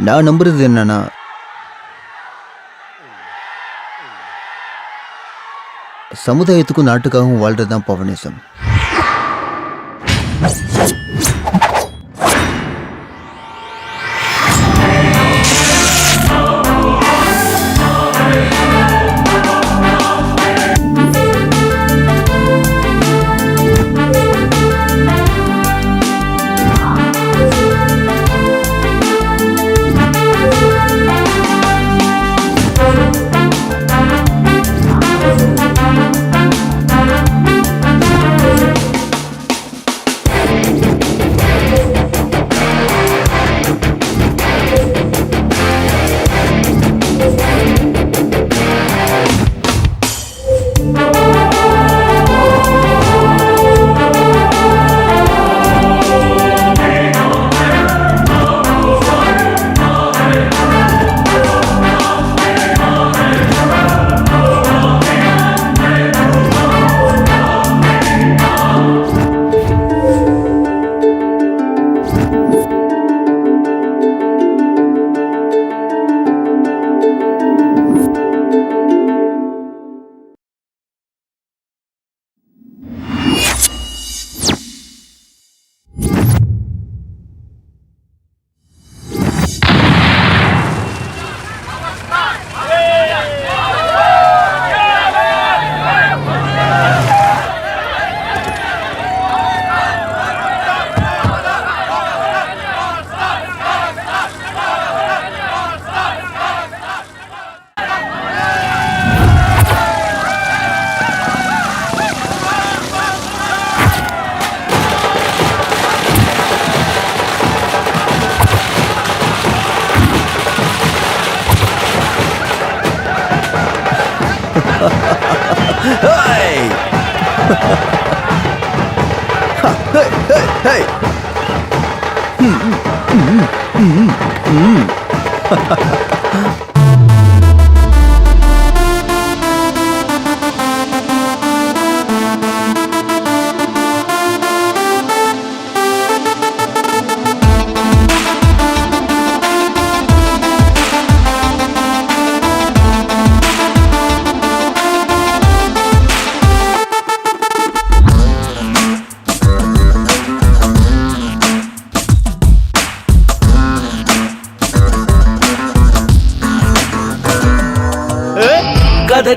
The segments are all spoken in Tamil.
நான் நம்புறது என்னன்னா, சமுதாயத்துக்கும் நாட்டுக்காகவும் வாழ்றது தான் பவனிசம்.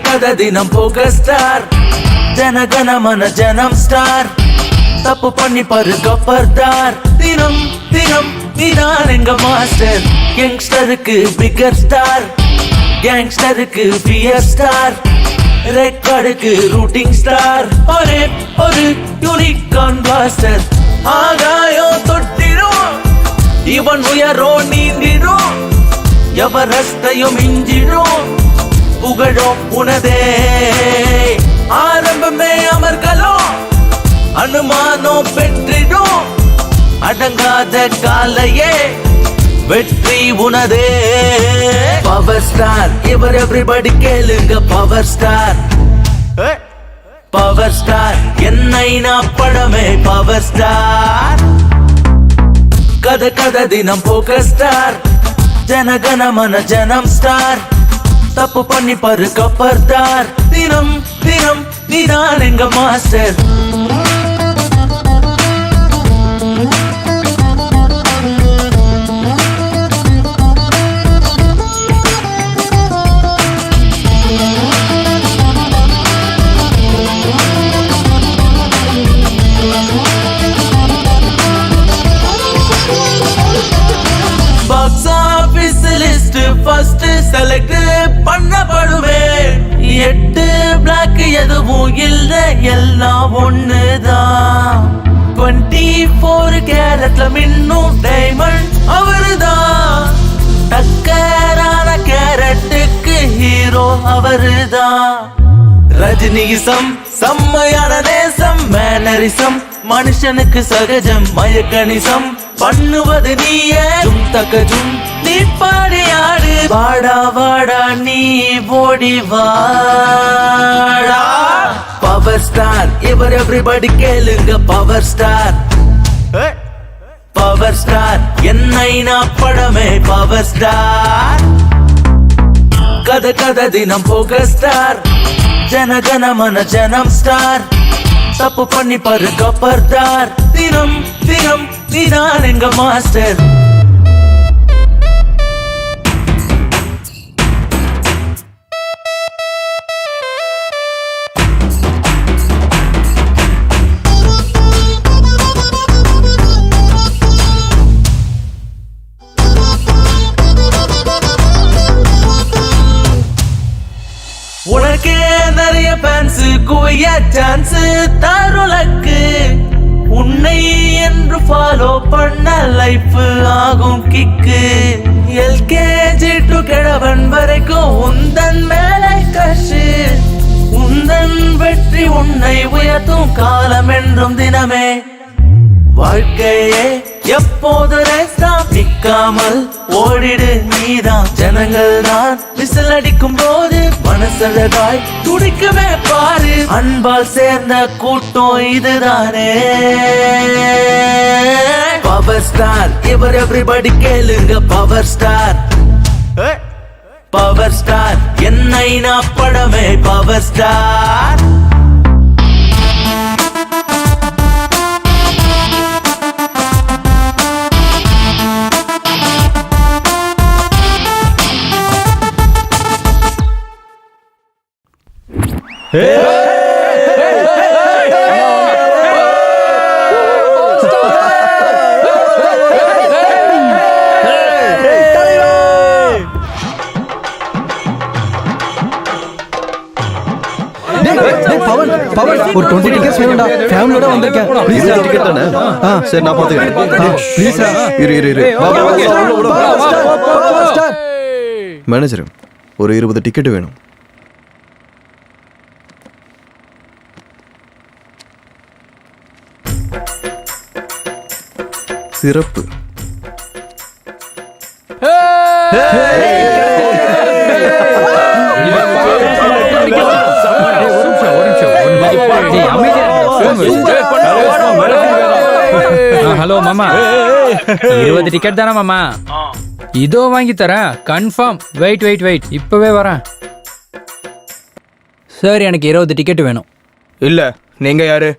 கத தினம் போக ஸ்டார், ஜனகணமன ஜனம் ஸ்டார், தப்பு பண்ணி பாரு கப்பர்தார். தினம் தினம் நீதான் எங்க மாஸ்டர், யங்ஸ்டருக்கு பிகர் ஸ்டார், கேங்ஸ்டருக்கு பியர் ஸ்டார், ரெக்கார்டுக்கு ரூட்டிங் ஸ்டார். ஒரே ஒரு யூனிகார்ன் பிளாஸ்டர், ஆகாயம் தொட்டிடும், இவன் உயரோ நீந்திடும், எவரெஸ்டையும் மிஞ்சிடும், புகழும் உனதே. ஆரம்பமே அமர்களோம், அனுமானம் பெற்றிடும், அடங்காத காலையே வெற்றி உனதே. பவர் ஸ்டார் இவர் எவ்ரிபடி கேளுங்க, பவர் ஸ்டார் பவர் ஸ்டார் என்னை நான் படமே பவர் ஸ்டார். கத தினம் போக ஸ்டார், ஜனகணமன ஜனம் ஸ்டார், தப்பு பண்ணி பாரு கப்பர்தார். தினம் தினம் நீதான் எங்க master. Box office list first select பண்ணப்படுவே, 8 பிளாக் எதுவும் இல்ல, எல்லாம் ஒண்ணுதான். 24 கேரட்ல மின்னும் டைமண்ட் அவருதான், டக்கரான கேரட்டுக்கு ஹீரோ அவருதான். ரஜினிசம் செம்மையான நேசம், மேனரிசம் மனுஷனுக்கு சகஜம், மயக்கணிசம் பண்ணுவது நீயே. ஜும் தக்கஜும் நீ பாடி ஆடு, வாடா வாடா நீ ஓடி வாடா. பவர் ஸ்டார் இவர் எவ்ரிபடி கேளுங்க, பவர் ஸ்டார் பவர் ஸ்டார் என்னைனா படமே பவர் ஸ்டார் கத கத தினம் போக ஸ்டார் ஜனகணமன ஜனம் ஸ்டார் தப்பு பண்ணி பாரு கப்பர்தார் தினம் தினம் நீதான் எங்க மாஸ்டர் உனக்கே நிறைய ஃபேன்ஸ் குவைய சான்ஸ் தருளக்கு உன்னை என்று ஃபாலோ பண்ண லைஃப் ஆகும் கிக்கு எல்கேஜி டு கிழவன் வரைக்கும் உந்தன் மேலே கஷு உந்தன் வெற்றி உன்னை உயர்த்தும் காலம் என்றும் தினமே வாழ்க்கையே எப்போது ரேஸ்தான் நிக்காமல் ஓடிடு நீதான் ஜனங்கள் தான் விசில் அடிக்கும் போது மனசழகாய் துடிக்கவே பாரு அன்பால் சேர்ந்த கூட்டம் இதுதானே பவர் ஸ்டார் இவர் எவ்ரிபடி கேளுங்க பவர் ஸ்டார் பவர் ஸ்டார் என்னைனா படமே பவர் ஸ்டார் ஒரு 20 டிக்கெட்ஸ் வேணும்டா ஃபேமிலியோட வந்திருக்கேன் ப்ளீஸ் டிக்கெட் தானே சரி நான் பாத்துக்கிறேன் ப்ளீஸ் இரு மேனேஜர் ஒரு 20 டிக்கெட் வேணும் சிறப்பு ஹலோ மாமா 20 டிக்கெட் தானே மாமா இதோ வாங்கி தரேன் கன்ஃபார்ம் வெயிட் இப்பவே வரேன் சார் எனக்கு 20 டிக்கெட் வேணும் இல்ல நீங்க யாரு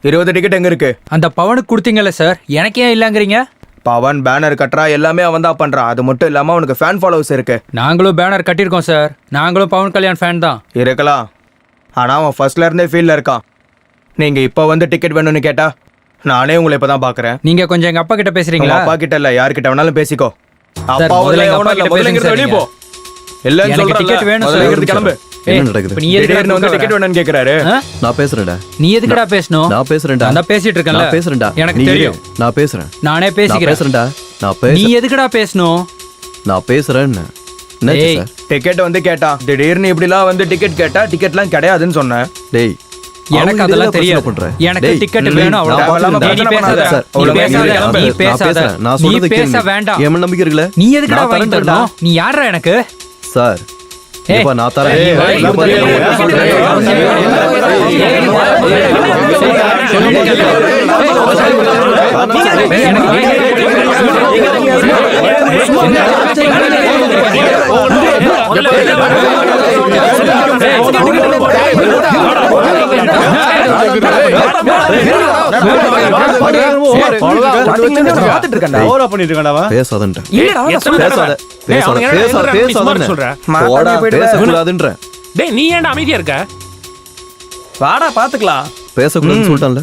20 டிக்கெட் எங்க இருக்கு அந்த பவனுக்கு கொடுத்தீங்கல்ல சார் எனக்கு ஏன் இல்லைங்கிறீங்க பவன் பேனர் கட்டுறா எல்லாமே அவன் தான் பண்றான் அது மட்டும் இல்லாம அவனுக்கு ஃபேன் ஃபாலோவர்ஸ் இருக்கு நாங்களும் பேனர் கட்டியிருக்கோம் சார் நாங்களும் பவன் கல்யாண் ஃபேன் தான் இருக்கலாம் ஆனா அவன் ஃபர்ஸ்ட்ல இருந்தே ஃபீல்ட்ல இருக்கான் நீங்க இப்ப வந்து டிக்கெட் வேணும்னு கேட்டா நானே உங்களை இப்பதான் பாக்குறேன் நீங்க கொஞ்சம் எங்க அப்பா கிட்ட உங்க பேசுறீங்களா அப்பா கிட்ட இல்ல யார்கிட்ட வேணாலும் பேசிக்கோ சார், அப்பா முதல்ல எங்க எவனும் அப்பா இல்ல, கிட்ட முதல்ல பேசுங்க இங்கிருந்து சார் வெளிய போ இல்லன்னு எனக்கு சொல்றேன் டிக்கெட் வேணும் முதல்ல சார். இங்கிருந்து கிளம்பு என்ன நடக்குது? இப்ப நீ எதுக்குடா திடீர்னு வந்து குறுக்க டிக்கெட் வர? வேணும்னு கேக்குறாரு ஆ? நான் பேசுறேன்டா நீ எதுக்குடா பேசணும் நான் பேசுறேன்டா நான் தான் பேசிட்டு இருக்கேன்ல நான் பேசுறேன்டா எனக்கு நீ தெரியும் இரு. நான் பேசுறேன் நானே நான் பேசிக்கிறேன் பேசுறேன்டா நான் நீ பேசுறேன் எதுக்குடா பேசணும் நான் பேசுறேன்னு என்னாச்சு டேய். சார் டிக்கெட் வந்து கேட்டா திடீர்னு இப்படிலாம் வந்து டிக்கெட் கேட்டா டிக்கெட்லாம் கிடையாதுன்னு சொன்னேன் டேய் எனக்கு அவங்க அதெல்லாம் இதெல்லாம் தெரியாது பிரச்சனை பண்றேன். எனக்கு டேய், டிக்கெட் டேய், வேணும் நான் அவ்வளவுதான். பாத்துக்கிறேன். நீ பேசாத சார், நீ அவ்வளவு பேசாத வேண்டாம். நீ நான் பேசாத பேசுறேன். நான் நீ சொல்றது பேச கேளுங்க. வேண்டாம் என் மேல நம்பிக்கை இருக்குல்ல? நீ எதுக்குடா நான் வாங்கி தரேன்டா. தரணும் நீ யாரா எனக்கு சார் ஏய். இப்ப நான் தரேன் ஏய், வாய் இங்க பாரு. பேசாதன்ட்டேன். பேசாத. பேசாதன்றேன். போடா, பேசக்கூடாதுன்றேன். டேய் நீ ஏன்டா அமைதியா இருக்க வாடா பாத்துக்கலாம் பேசக்கூடாதுன்னு சொல்லிட்டான்ல.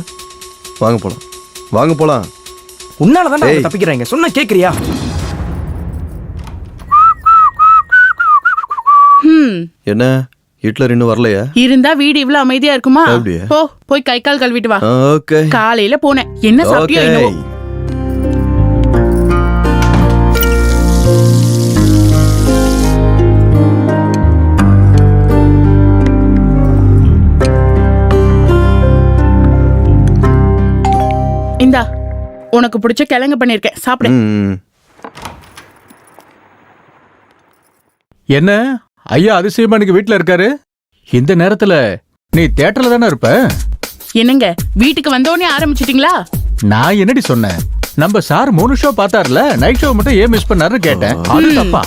வாங்க போலாம் உன்னாலதான் ஏய். தப்பிக்கிறாங்க சொன்னா கேக்குறியா என்ன ஹிட்லர் இன்னும் வரலையா? இருந்தா வீடு இவ்வளவு அமைதியா இருக்குமா? அப்படியா? போ போய் கை கால் கழுவிட்டு வா. ஓகே காலையில போனேன் என்ன சாப்பிட்டியோ ஓகே என்னவோ. இந்தா உனக்கு பிடிச்ச கிழங்கு பண்ணிருக்கேன் சாப்பிடு. ம் என்ன ஐயா அதிசயமா இன்னைக்கு வீட்ல இருக்காரு இந்த நேரத்துல நீ தியேட்டர்ல தானே இருப்ப என்னங்க வீட்டுக்கு வந்தோடனே ஆரம்பிச்சிட்டீங்களா? நான் என்னடி சொன்னேன்? நம்ம சார் 3 ஷோ பார்த்தாருல, நைட் ஷோ மட்டும் ஏன் மிஸ் பண்ணாருன்னு கேட்டேன். அது தப்பா?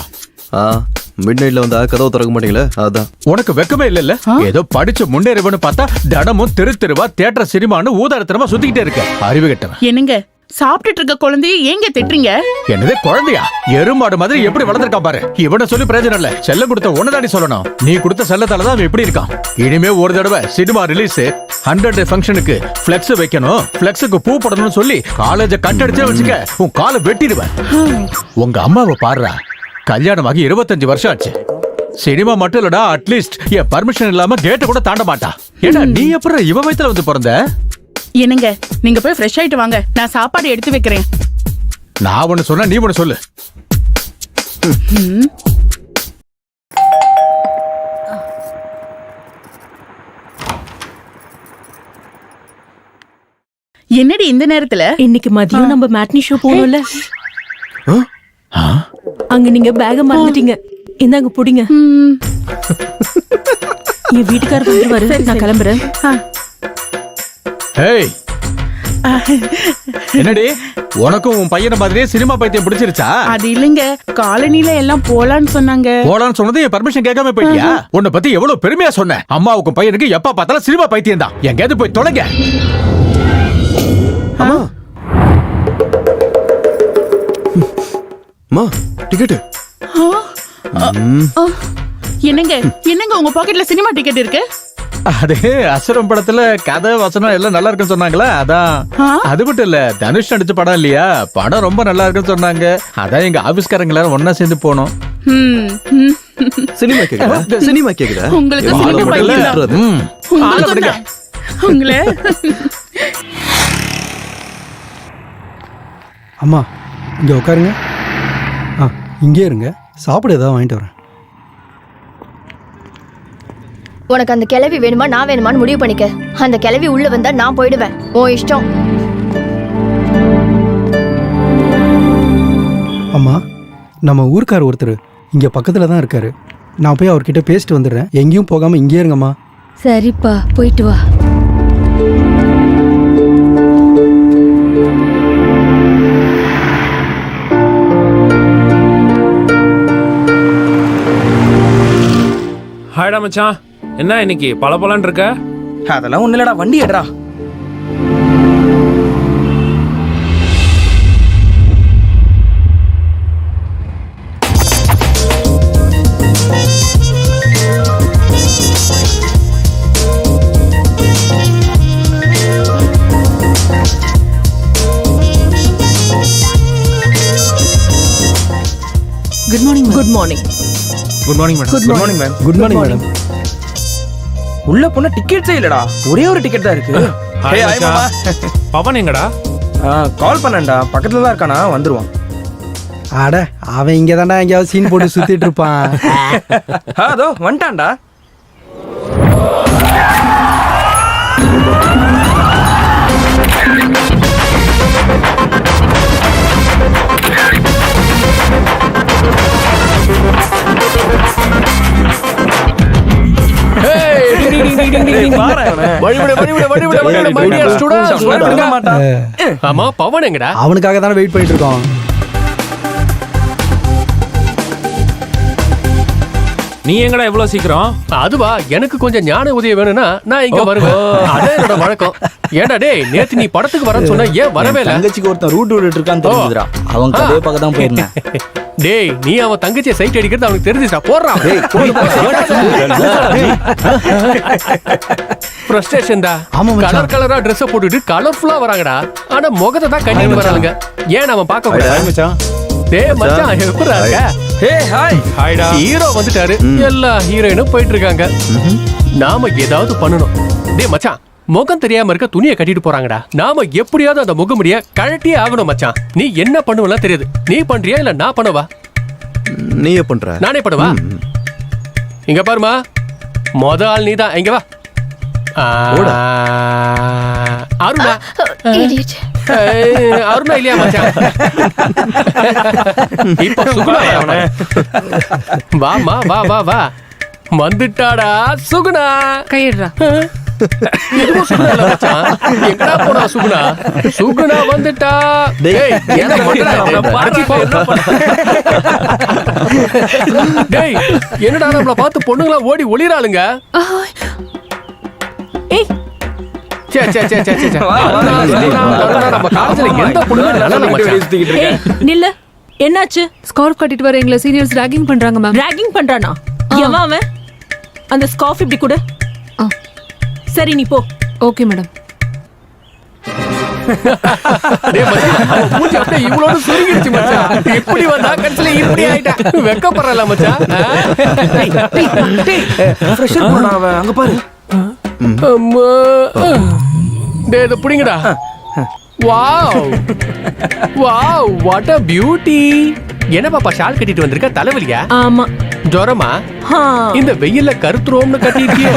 மிட் நைட்ல வந்தா கதவு திறக்க மாட்டீங்களே, அதான். உனக்கு வெக்கமே இல்ல? ஏதோ படிச்சு முன்னேறுவன்னு பார்த்தா தினமும் தெருவா தியேட்டர் சினிமான்னு ஊதாரத்தனமா சுத்திக்கிட்டே இருக்க. அறிவு கெட்டவன். என்னங்க சாப்பிட்டுட்டு இருக்க குழந்தைய ஏங்க திட்டுறீங்க? என்னதே குழந்தையா? எருமாடு மாதிரி எப்படி வளர்ந்துருக்கா பாரு. இவனை சொல்லி பிரயோஜனம் இல்ல. செல்லம் கொடுத்த ஒன்னதாடி சொல்லணும். நீ கொடுத்த செல்லத்தாலதான் அவன் எப்படி இருக்கான். இனிமே ஒரு தடவை சினிமா ரிலீஸ் 100 ஃபங்க்ஷனுக்கு பிளெக்ஸ் வைக்கணும், பிளெக்ஸுக்கு பூ போடணும்னு சொல்லி காலேஜ கட்டடிச்சே வச்சுக்க, உன் காலை வெட்டிடுவேன். உங்க அம்மாவை பாருடா, கல்யாணமாகி 25 வருஷம் ஆச்சு. சினிமா மட்டும் இல்லடா, அட்லீஸ்ட் என் பர்மிஷன் இல்லாம கேட்ட கூட தாண்ட மாட்டா. ஏன்னா நீ எப்படி இவ வயித்துல வந்து பிறந்த? என்னங்க நீங்க போய் ஃப்ரெஷ் ஆயிட்டு வாங்க, நான் சாப்பாடு எடுத்து வைக்கிறேன். நான் ஒண்ணு சொன்னா நீ ஒண்ணு சொல்லு. என்னடி இந்த நேரத்துல? இன்னைக்கு மதியம் நம்ம மேட்னி ஷோ போறோம்ல, அங்க நீங்க பேக மறந்துட்டீங்க. இந்தாங்க புடிங்க. என் வீட்டுக்காரர் வந்துருவாரு, நான் கிளம்புறேன். ஏய், என்னடி உனக்கும் உன் பையனை மாதிரியே சினிமா பைத்தியம் பிடிச்சிருச்சா? அது இல்லைங்க, காலனில எல்லாம் போலான்னு சொன்னாங்க. போலான்னு சொன்னது என் பர்மிஷன் கேட்காம போயிட்டியா? உன்னை பத்தி எவ்வளவு பெருமையா சொன்னேன். அம்மாவுக்கும் பையனுக்கு எப்ப பார்த்தாலும் சினிமா பைத்தியம் தான். எங்கேயாவது போய் தொலைங்க. அம்மா டிக்கெட். என்னங்க என்னங்க உங்க பாக்கெட்ல சினிமா டிக்கெட் இருக்கு? அது அசுரம் படத்துல கதை வசனம் எல்லாம் நல்லா இருக்குன்னு சொன்னாங்களா, அதான். அது மட்டும் இல்ல, தனுஷ் நடிச்ச படம் இல்லையா, படம் ரொம்ப நல்லா இருக்குன்னு சொன்னாங்க. அதான் எங்க ஆபீஸ்காரங்க எல்லாரும் ஒன்னா சேர்ந்து போனோம். சினிமா கேக்குதா? சினிமா கேக்குதா? உங்களுக்கு சினிமா பைத்தியம். உங்களே அம்மா இங்கே உட்காருங்க. இங்கே இருங்க, சாப்பிட ஏதாவது வாங்கிட்டு வரேன். உனக்கு அந்த கிளவி வேணுமா நான் வேணுமான்னு முடிவு பண்ணிக்க. அந்த கிளவி உள்ள வந்தா நான் போயிடுவேன், உன் இஷ்டம். அம்மா நம்ம ஊருக்கார் ஒருத்தர் இங்கே பக்கத்தில் தான் இருக்காரு. நான் போய் அவர்கிட்ட பேசிட்டு வந்துடுறேன். எங்கேயும் போகாமல் இங்கே இருங்கம்மா. சரிப்பா, போயிட்டு வா. ஹாய்டா மச்சான், என்ன இன்னைக்கு பலபலன்னு இருக்க? அதெல்லாம் ஒண்ணு இல்லடா, வண்டி எடுறா. Good morning. Good morning. Good morning madam. Good morning ma'am. Good morning madam. உள்ள போனா டிக்கெட்ஸே இல்லடா, ஒரே ஒரு டிக்கெட் தான் இருக்கு. ஹாய் மச்சான். பவன் எங்கடா? கால் பண்ணேன்டா, பக்கத்துல தான் இருக்கானா, வந்துருவான். அட அவன் இங்கே தான்டா எங்கேயாவது சீன் போட்டு சுத்திட்டு இருப்பான். அதோ வந்துட்டான்டா. ஆமா, பவன் எங்கடா? அவனுக்காக தானே வெயிட் பண்ணிட்டு இருக்கோம். நீ எங்கடா இவ்வளவு சீக்கிரம்? அதுவா, எனக்கு கொஞ்சம் ஞான உதவி வேணும்னா நான் இங்க வருவேன். அதான் என்னோட வழக்கம். ஏன்டா டேய், நேத்து நீ படத்துக்கு வரேன்னு சொன்னா ஏன் வரவே இல்ல? தங்கச்சிக்கு ஒருத்தன் ரூட் விட்டுட்டு இருக்கான்னு தெரிஞ்சுதுடா. அவன் கதையை பார்க்க தான் போயிருந்தேன். டேய், நீ அவன் தங்கச்சியை சைட் அடிக்கிறது அவனுக்கு தெரிஞ்சுடா. போடுறான். ஃப்ரஸ்ட்ரேஷன் தான். கலர் கலரா Dress போட்டுட்டு கலர்ஃபுல்லா வராங்கடா. ஆனா முகத்தை தான் கட்டிட்டு வராங்க. ஏன் அவன் பார்க்க கூடாது? டேய் மச்சான், எப்படிடா இருக்க? Hey hi. ஹாய்டா. ஹீரோ வந்துட்டாரு. எல்லா ஹீரோயினும் போயிட்டு இருக்காங்க. நாம ஏதாவது பண்ணணும். டேய் மச்சான், முகம் தெரியாம இருக்க துணியை கட்டிட்டு போறாங்கடா. நாம எப்படியாவது அந்த முகமுடிய கழட்டியே ஆகணும் மச்சான். நீ என்ன பண்ணுவலாம் தெரியாது. நீ பண்றியா இல்ல நான் பண்ணவா? நீயே பண்ற. நானே பண்ணுவா? இங்க பாருமா, மொத ஆள் நீதான். இங்க வா. அருணா. அருணா இல்லையா மச்சான்? இப்ப சுகுணா. வாமா, வா வா வா. வந்துட்டாடா சுகுணா. கையிடுறா. இதுவும் சுகுணா இல்ல மச்சான். எங்கடா போனா சுகுணா? சுகுணா வந்துட்டா. டேய், என்ன பண்றடா? பாத்தி போ. டேய், என்னடா நம்மள பார்த்து பொண்ணுங்களா ஓடி ஒளிறாளுங்க? ஏய் சே சே சே சே சே. நம்ம காலேஜ்ல எந்த பொண்ணுங்க நல்ல மச்சான். ஏய் நில்லு. என்னாச்சு? ஸ்கார்ஃப் கட்டிட்டு வர எங்களை சீனியர்ஸ் ராகிங் பண்றாங்க மேம். ராகிங் பண்றானா? எவன் அவன்? அந்த ஸ்கார்ஃப் இப்படி கொடு. சரி நீ போ. Okay madam. டேய் மச்சான், அவ மூஞ்சி அப்படியே இவ்வளவு சுருங்கிடுச்சு மச்சான். இப்படி வந்தா கடைசில இப்படி ஆயிட்டா. வெக்கப்பறல மச்சான். ஃப்ரெஷர் போடா அவன் அங்க பாரு. அம்மா. டேய் இத புடிங்கடா. Wow wow what a beauty. என்ன பாப்பா ஷால் கட்டிட்டு வந்திருக்க? தலைவலியா? ஆமா. ஜுரமா? ஆ. இந்த வெயில்ல கருத்துரோம்னு கட்டிருக்கிய.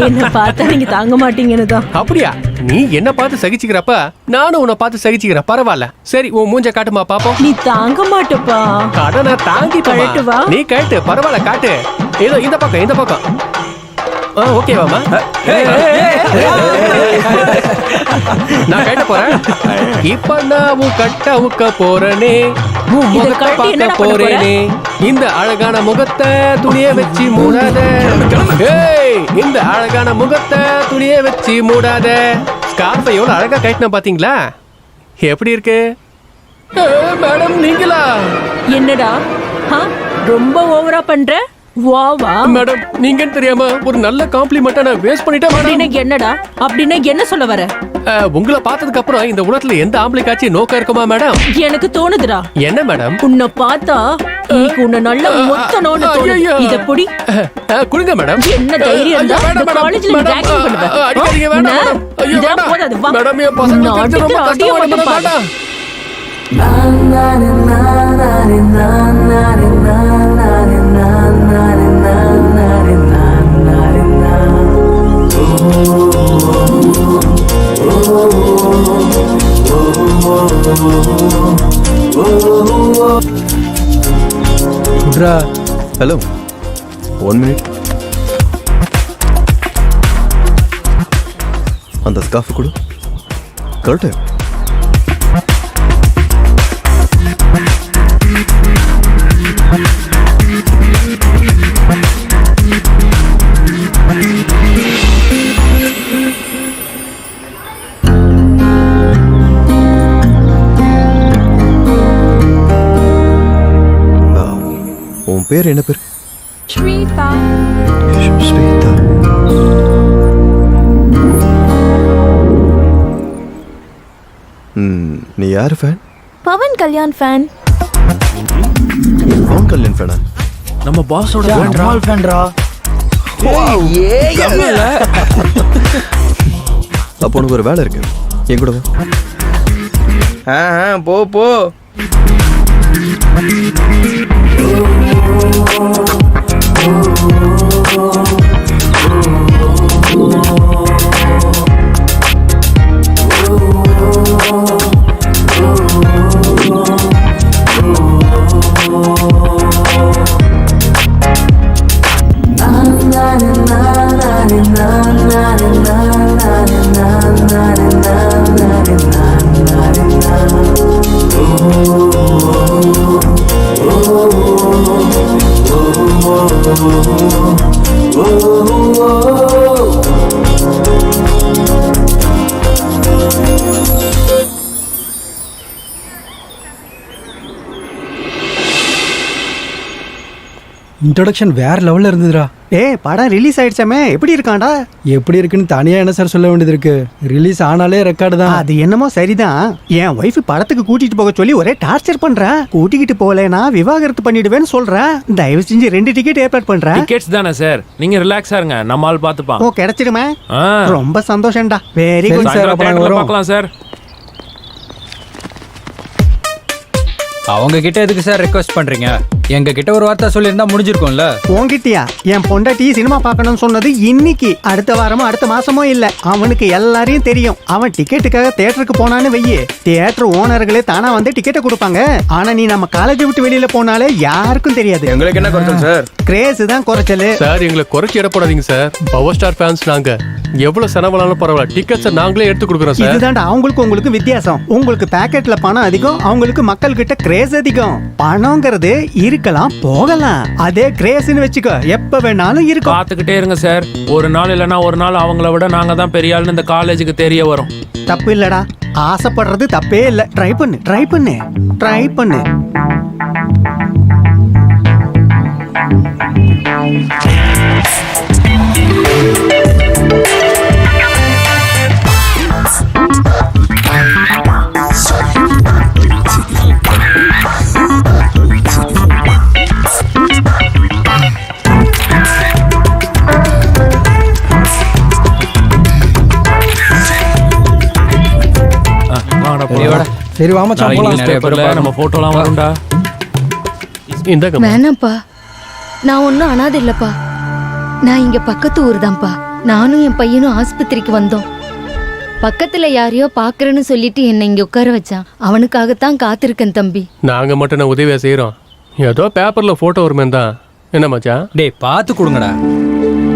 என்ன பார்த்தா நீங்க தாங்க மாட்டீங்கன்னு தான். அப்படியா? நீ என்ன பார்த்து சகிச்சுக்கிறப்ப நானும் உன்னை பார்த்து சகிச்சுக்கிறேன். பரவாயில்ல. சரி உன் மூஞ்ச காட்டுமா பாப்போம். நீ தாங்க மாட்டப்பா. கடனை தாங்கி கழட்டு வா. நீ கழட்டு. பரவாயில்ல காட்டு. ஏதோ இந்த பக்கம் இந்த பக்கம். ஓகேவாமா? நான் கட்ட போறேன். இப்ப நான் உன் கட்ட உக்க போறேனே. உன் முகத்தை பார்க்க போறேனே. இந்த அழகான முகத்தை துணிய வச்சு மூடாத. ஏய், இந்த அழகான முகத்தை துணிய வச்சு மூடாத. ஸ்கார்ஃபை எவ்வளவு அழகா கட்டின பாத்தீங்களா? எப்படி இருக்கு? மேடம் நீங்களா? என்னடா ரொம்ப ஓவரா பண்ற? வாவா மேடம் நீங்கன்னு தெரியாம ஒரு நல்ல காம்ப்ளிமெண்ட்டை நான் வேஸ்ட் பண்ணிட்டேன் மேடம். அப்படின்னா என்னடா? அப்படின்னா என்ன சொல்ல வர? உங்களை பார்த்ததுக்கு அப்புறம் இந்த உலகத்துல எந்த ஆம்பளைக்காச்சும் நோக்கம் இருக்குமா மேடம்? எனக்கு தோணுதுடா. என்ன மேடம்? உன்னை பார்த்தா இன்னைக்கு உன்னை நல்ல மொத்தனோன்னு தோணுது. இத புடி. குடுங்க மேடம். என்ன தைரியம் இருந்தா இந்த காலேஜ்ல நீ ராகிங் பண்ணுவ? அடிக்காதீங்க மேடம். ஐயோ இதெல்லாம் போதாது. வா. மேடம் என் பசங்க தெரிஞ்சு ரொம்ப கஷ்டமா மேடம். Hello 1 minute. அந்த ஸ்கார்ஃப் கொடு. கரெக்ட். உன் பேர் என்ன பேர்? ஸ்வேதா. ஸ்வேதா. நீ யார் ஃபேன்? பவன் கல்யாண் ஃபேன். பவன் கல்யாண் ஃபேனா? நம்ம பாஸோட ஃபேன்டா. அப்போ உனக்கு ஒரு வேலை இருக்கு. என் கூட வா. போ போ. இன்ட்ரோடக்ஷன் வேற லெவல்ல இருந்ததுடா. படம் ரிலீஸ் ஆயிடுச்சாமே, எப்படி இருக்கான்டா? எப்படி இருக்குன்னு தனியா என்ன சார் சொல்ல வேண்டியது இருக்கு? ரிலீஸ் ஆனாலே ரெக்கார்டு தான். அது என்னமோ சரிதான். என் ஒய்ஃப் படத்துக்கு கூட்டிட்டு போக சொல்லி ஒரே டார்ச்சர் பண்றேன். கூட்டிக்கிட்டு போகலனா விவாகரத்து பண்ணிடுவேன்னு சொல்றேன். தயவு செஞ்சு 2 டிக்கெட் ஏற்பாடு பண்றேன். டிக்கெட்ஸ் தானே சார், நீங்க ரிலாக்ஸா இருங்க, நம்ம ஆள் பாத்துப்பான். ஓ கிடைச்சிடுமே, ரொம்ப சந்தோஷம்டா. Very good sir. பார்க்கலாம் சார். அவங்க கிட்ட எதுக்கு சார் ரெக்வெஸ்ட் பண்றீங்க? எங்க கிட்ட ஒரு வார்த்தை சொல்லியிருந்தா முடிஞ்சிருக்கும்ல. உன்கிட்டயா? என் பொண்டாட்டி சினிமா பார்க்கணும்னு சொன்னது இன்னைக்கு, அடுத்த வாரமோ அடுத்த மாசமோ இல்ல. அவனுக்கு எல்லாரையும் தெரியும். அவன் டிக்கெட்டுக்காக தியேட்டருக்கு போனான்னு வையே, தியேட்டர் ஓனர்களே தானா வந்து டிக்கெட்டை கொடுப்பாங்க. ஆனா நீ நம்ம காலேஜ் விட்டு வெளியில போனாலே யாருக்கும் தெரியாது. எங்களுக்கு என்ன குறைச்சல் சார்? கிரேஸ் தான் குறைச்சல். சார் எங்களை குறைச்சி இட போடாதீங்க சார். பவர் ஸ்டார் ஃபேன்ஸ் நாங்க. எவ்வளவு செலவானாலும் பரவாயில்ல, டிக்கெட்ஸ் நாங்களே எடுத்து கொடுக்குறோம் சார். இதுதான்டா அவங்களுக்கு உங்களுக்கு வித்தியாசம். உங்களுக்கு பாக்கெட்ல பணம் அதிகம், அவங்களுக்கு மக்கள் கிட்ட கிரேஸ் அதிகம். பணம்ங்கிறது இருக்கலாம் போகலாம், அதே கிரேஸ்னு வச்சுக்கோ எப்ப வேணாலும் இருக்கும். பார்த்துக்கிட்டே இருங்க சார். ஒரு நாள் இல்லைன்னா ஒரு நாள் அவங்கள விட நாங்க தான் பெரிய ஆளுன்னு இந்த காலேஜுக்கு தெரிய வரும். தப்பு இல்லடா, ஆசைப்படுறது தப்பே இல்ல. ட்ரை பண்ணு ட்ரை பண்ணு ட்ரை பண்ணு. சரி வாமா நிறைய பேர்ல நம்ம போட்டோலாம் வரும்டா. இந்தாங்க. வேணாம்ப்பா, நான் ஒன்றும் அனாதை இல்லப்பா. நான் இங்க பக்கத்து ஊர் தான்ப்பா. நானும் என் பையனும் ஆஸ்பத்திரிக்கு வந்தோம். பக்கத்துல யாரையோ பாக்குறேன்னு சொல்லிட்டு என்னை இங்க உட்கார வச்சான். அவனுக்காகத்தான் காத்திருக்கேன் தம்பி. நாங்க மட்டும் நான் உதவியா செய்யறோம். ஏதோ பேப்பர்ல போட்டோ வருமே தான். என்ன மச்சான்? டேய் பார்த்து கொடுங்கடா.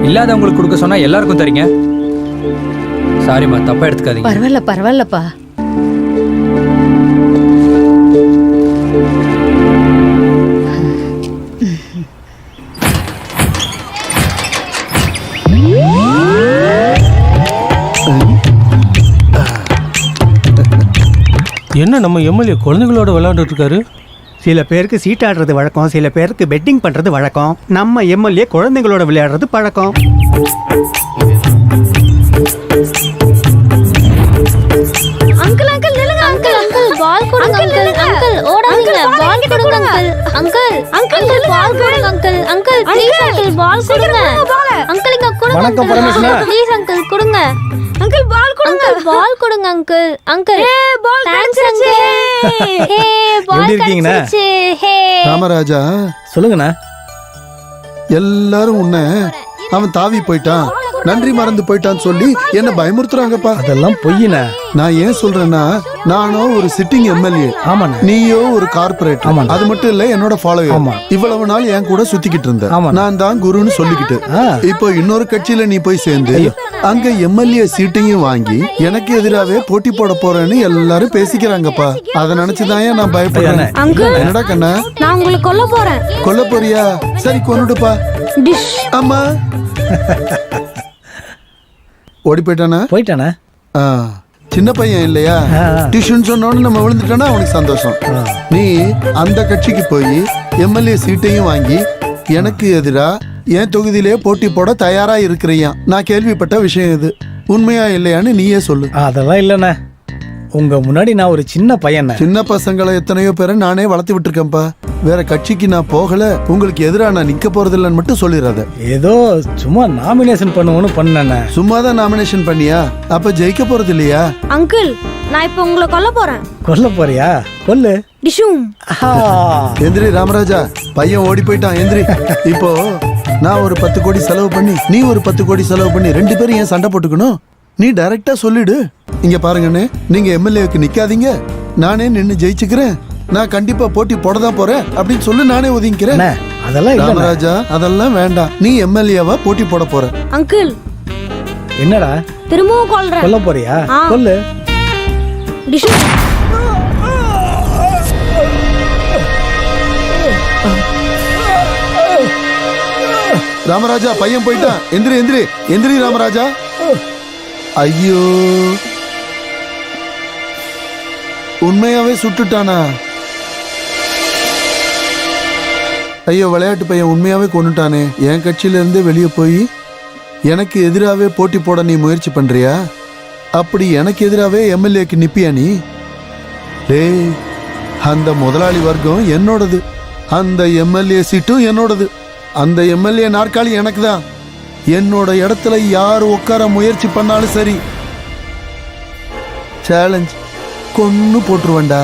இல்லாதவங்களுக்கு கொடுக்க சொன்னா எல்லாருக்கும் தரீங்க. சாரிம்மா, தப்பா எடுத்துக்காதீங்க. பரவாயில்ல பரவாயில்லப்பா. என்ன நம்ம எம்எல்ஏ குழந்தைகளோட விளையாண்டுட்டு இருக்காரு? சில பேருக்கு சீட்டாடுறது வழக்கம், சில பேருக்கு பெட்டிங் பண்றது வழக்கம். நம்ம எம்எல்ஏ குழந்தைங்களோட விளையாடுறது பழக்கம். அங்கிள் அங்கிள் நில்லுங்க அங்கிள். அங்கிள் பால் கொடுங்க அங்கிள். அங்கிள் ஓடாதீங்க, பால் கொடுங்க அங்கிள். அங்கிள் அங்கிள் பால் கொடுங்க அங்கிள். அங்கிள் ப்ளீஸ் அங்கிள் பால் கொடுங்க. அங்கிள் இங்க கொடுங்க. வணக்கம் பரமேஸ்வரா. ப்ளீஸ் அங்கிள் கொடுங்க. அங்கிள் பால் கொடுங்க. அங்கிள் பால் கொடுங்க அங்கிள். அங்கிள் ஏ பால் கிடைச்சிருச்சு. ஹே பால் கிடைச்சிருச்சு. ஹே ராமராஜா சொல்லுங்கண்ணா. எல்லாரும் உன்னை அவன் தாவி போயிட்டான், நன்றி மறந்து போயிட்டான்னு சொல்லி என்ன பயமுறுத்துறாங்கப்பா. அதெல்லாம் பொய்யிண்ணா. நான் ஏன் சொல்றேன்னா, நானும் ஒரு சிட்டிங் எம்எல்ஏ, ஆமாண்ணா. நீயோ ஒரு கார்பரேட். ஆமாண்ணா. அது மட்டும் இல்ல, என்னோட ஃபாலோவர். ஆமா. இவ்வளவு நாள் என் கூட சுத்திக்கிட்டு இருந்த. ஆமாண்ணா. நான் தான் குருன்னு சொல்லிக்கிட்டு இப்போ இன்னொரு கட்சியில நீ போய் சேர்ந்து அங்க எம்எல்ஏ சீட்டையும் வாங்கி எனக்கு எதிராவே போட்டி போட போறேன்னு எல்லாரும் பேசிக்கிறாங்கப்பா. அதை நினைச்சுதான் நான் பயப்படுறேன். என்னடா கண்ணா? நான் உங்களை கொல்ல போறேன். கொல்ல போறியா? சரி கொன்னுடுப்பா. ஆமா ஓடி போயிட்டானா? போயிட்டானே. சின்ன பையன் இல்லையா, டியூஷன் சொன்னோன்னு நம்ம விழுந்துட்டோன்னா அவனுக்கு சந்தோஷம். நீ அந்த கட்சிக்கு போய் எம்எல்ஏ சீட்டையும் வாங்கி எனக்கு எதிரா என் தொகுதியிலே போட்டி போட தயாரா இருக்கிறியா? நான் கேள்விப்பட்ட விஷயம் இது. உண்மையா இல்லையான்னு நீயே சொல்லு. அதெல்லாம் இல்லைண்ணே, உங்க முன்னாடி நான் ஒரு சின்ன பையன். சின்ன பசங்களை எத்தனையோ பேரை நானே வளர்த்து விட்டுருக்கேன்ப்பா. வேற கட்சிக்கு நான் போகல, உங்களுக்கு எதிராக நான் நிக்க போறது இல்லைன்னு மட்டும் சொல்லிடாத. ஏதோ சும்மா நாமினேஷன் பண்ணுவோன்னு பண்ணேண்ணே. சும்மா தான் நாமினேஷன் பண்ணியா? அப்ப ஜெயிக்க போறது இல்லையா? அங்கிள் நான் இப்ப உங்களை கொல்ல போறேன். கொல்ல போறியா? கொல்லு. டிஷும். எந்திரி ராமராஜா, பையன் ஓடி போயிட்டான். எந்திரி. இப்போ நான் ஒரு 10 கோடி செலவு பண்ணி, நீ ஒரு 10 கோடி செலவு பண்ணி 2 பேரும் ஏன் சண்டை போட்டுக்கணும்? நீ டைரக்டா சொல்லிடு. இங்க பாருங்கண்ணே, நீங்க எம்எல்ஏக்கு நிக்காதீங்க, நானே நின்னு ஜெயிச்சுக்கிறேன், நான் கண்டிப்பா போட்டி போடதான் போறேன் அப்படின்னு சொல்லி நானே ஒதுங்கிக்கிறேன். அதெல்லாம் இல்ல ராமராஜா, அதெல்லாம் வேண்டாம். நீ எம்எல்ஏவா போட்டி போட போற. அங்கிள் என்னடா திரும்பவும் கொல்றேன். கொல்ல போறியா? கொல்லு. டிஷும். ராமராஜா, பையன் போயிட்டான். எந்திரி எந்திரி எந்திரி ராமராஜா. ஐயோ, உண்மையாவே சுட்டுட்டானா? ஐயோ, விளையாட்டு பையன் உண்மையாவே கொன்னுட்டானே. என் கட்சியில இருந்து வெளியே போய் எனக்கு எதிராவே போட்டி போட நீ முயற்சி பண்றியா? அப்படி எனக்கு எதிராவே எம்எல்ஏக்கு நிப்பியா நீ? டேய், அந்த முதலாளி வர்க்கம் என்னோடது, அந்த எம்எல்ஏ சீட்டும் என்னோடது, அந்த எம்எல்ஏ நாற்காலி எனக்கு தான். என்னோட இடத்துல யார் உட்கார முயற்சி பண்ணாலும் சரி, சேலஞ்ச், கொன்னு போட்டுருவேண்டா.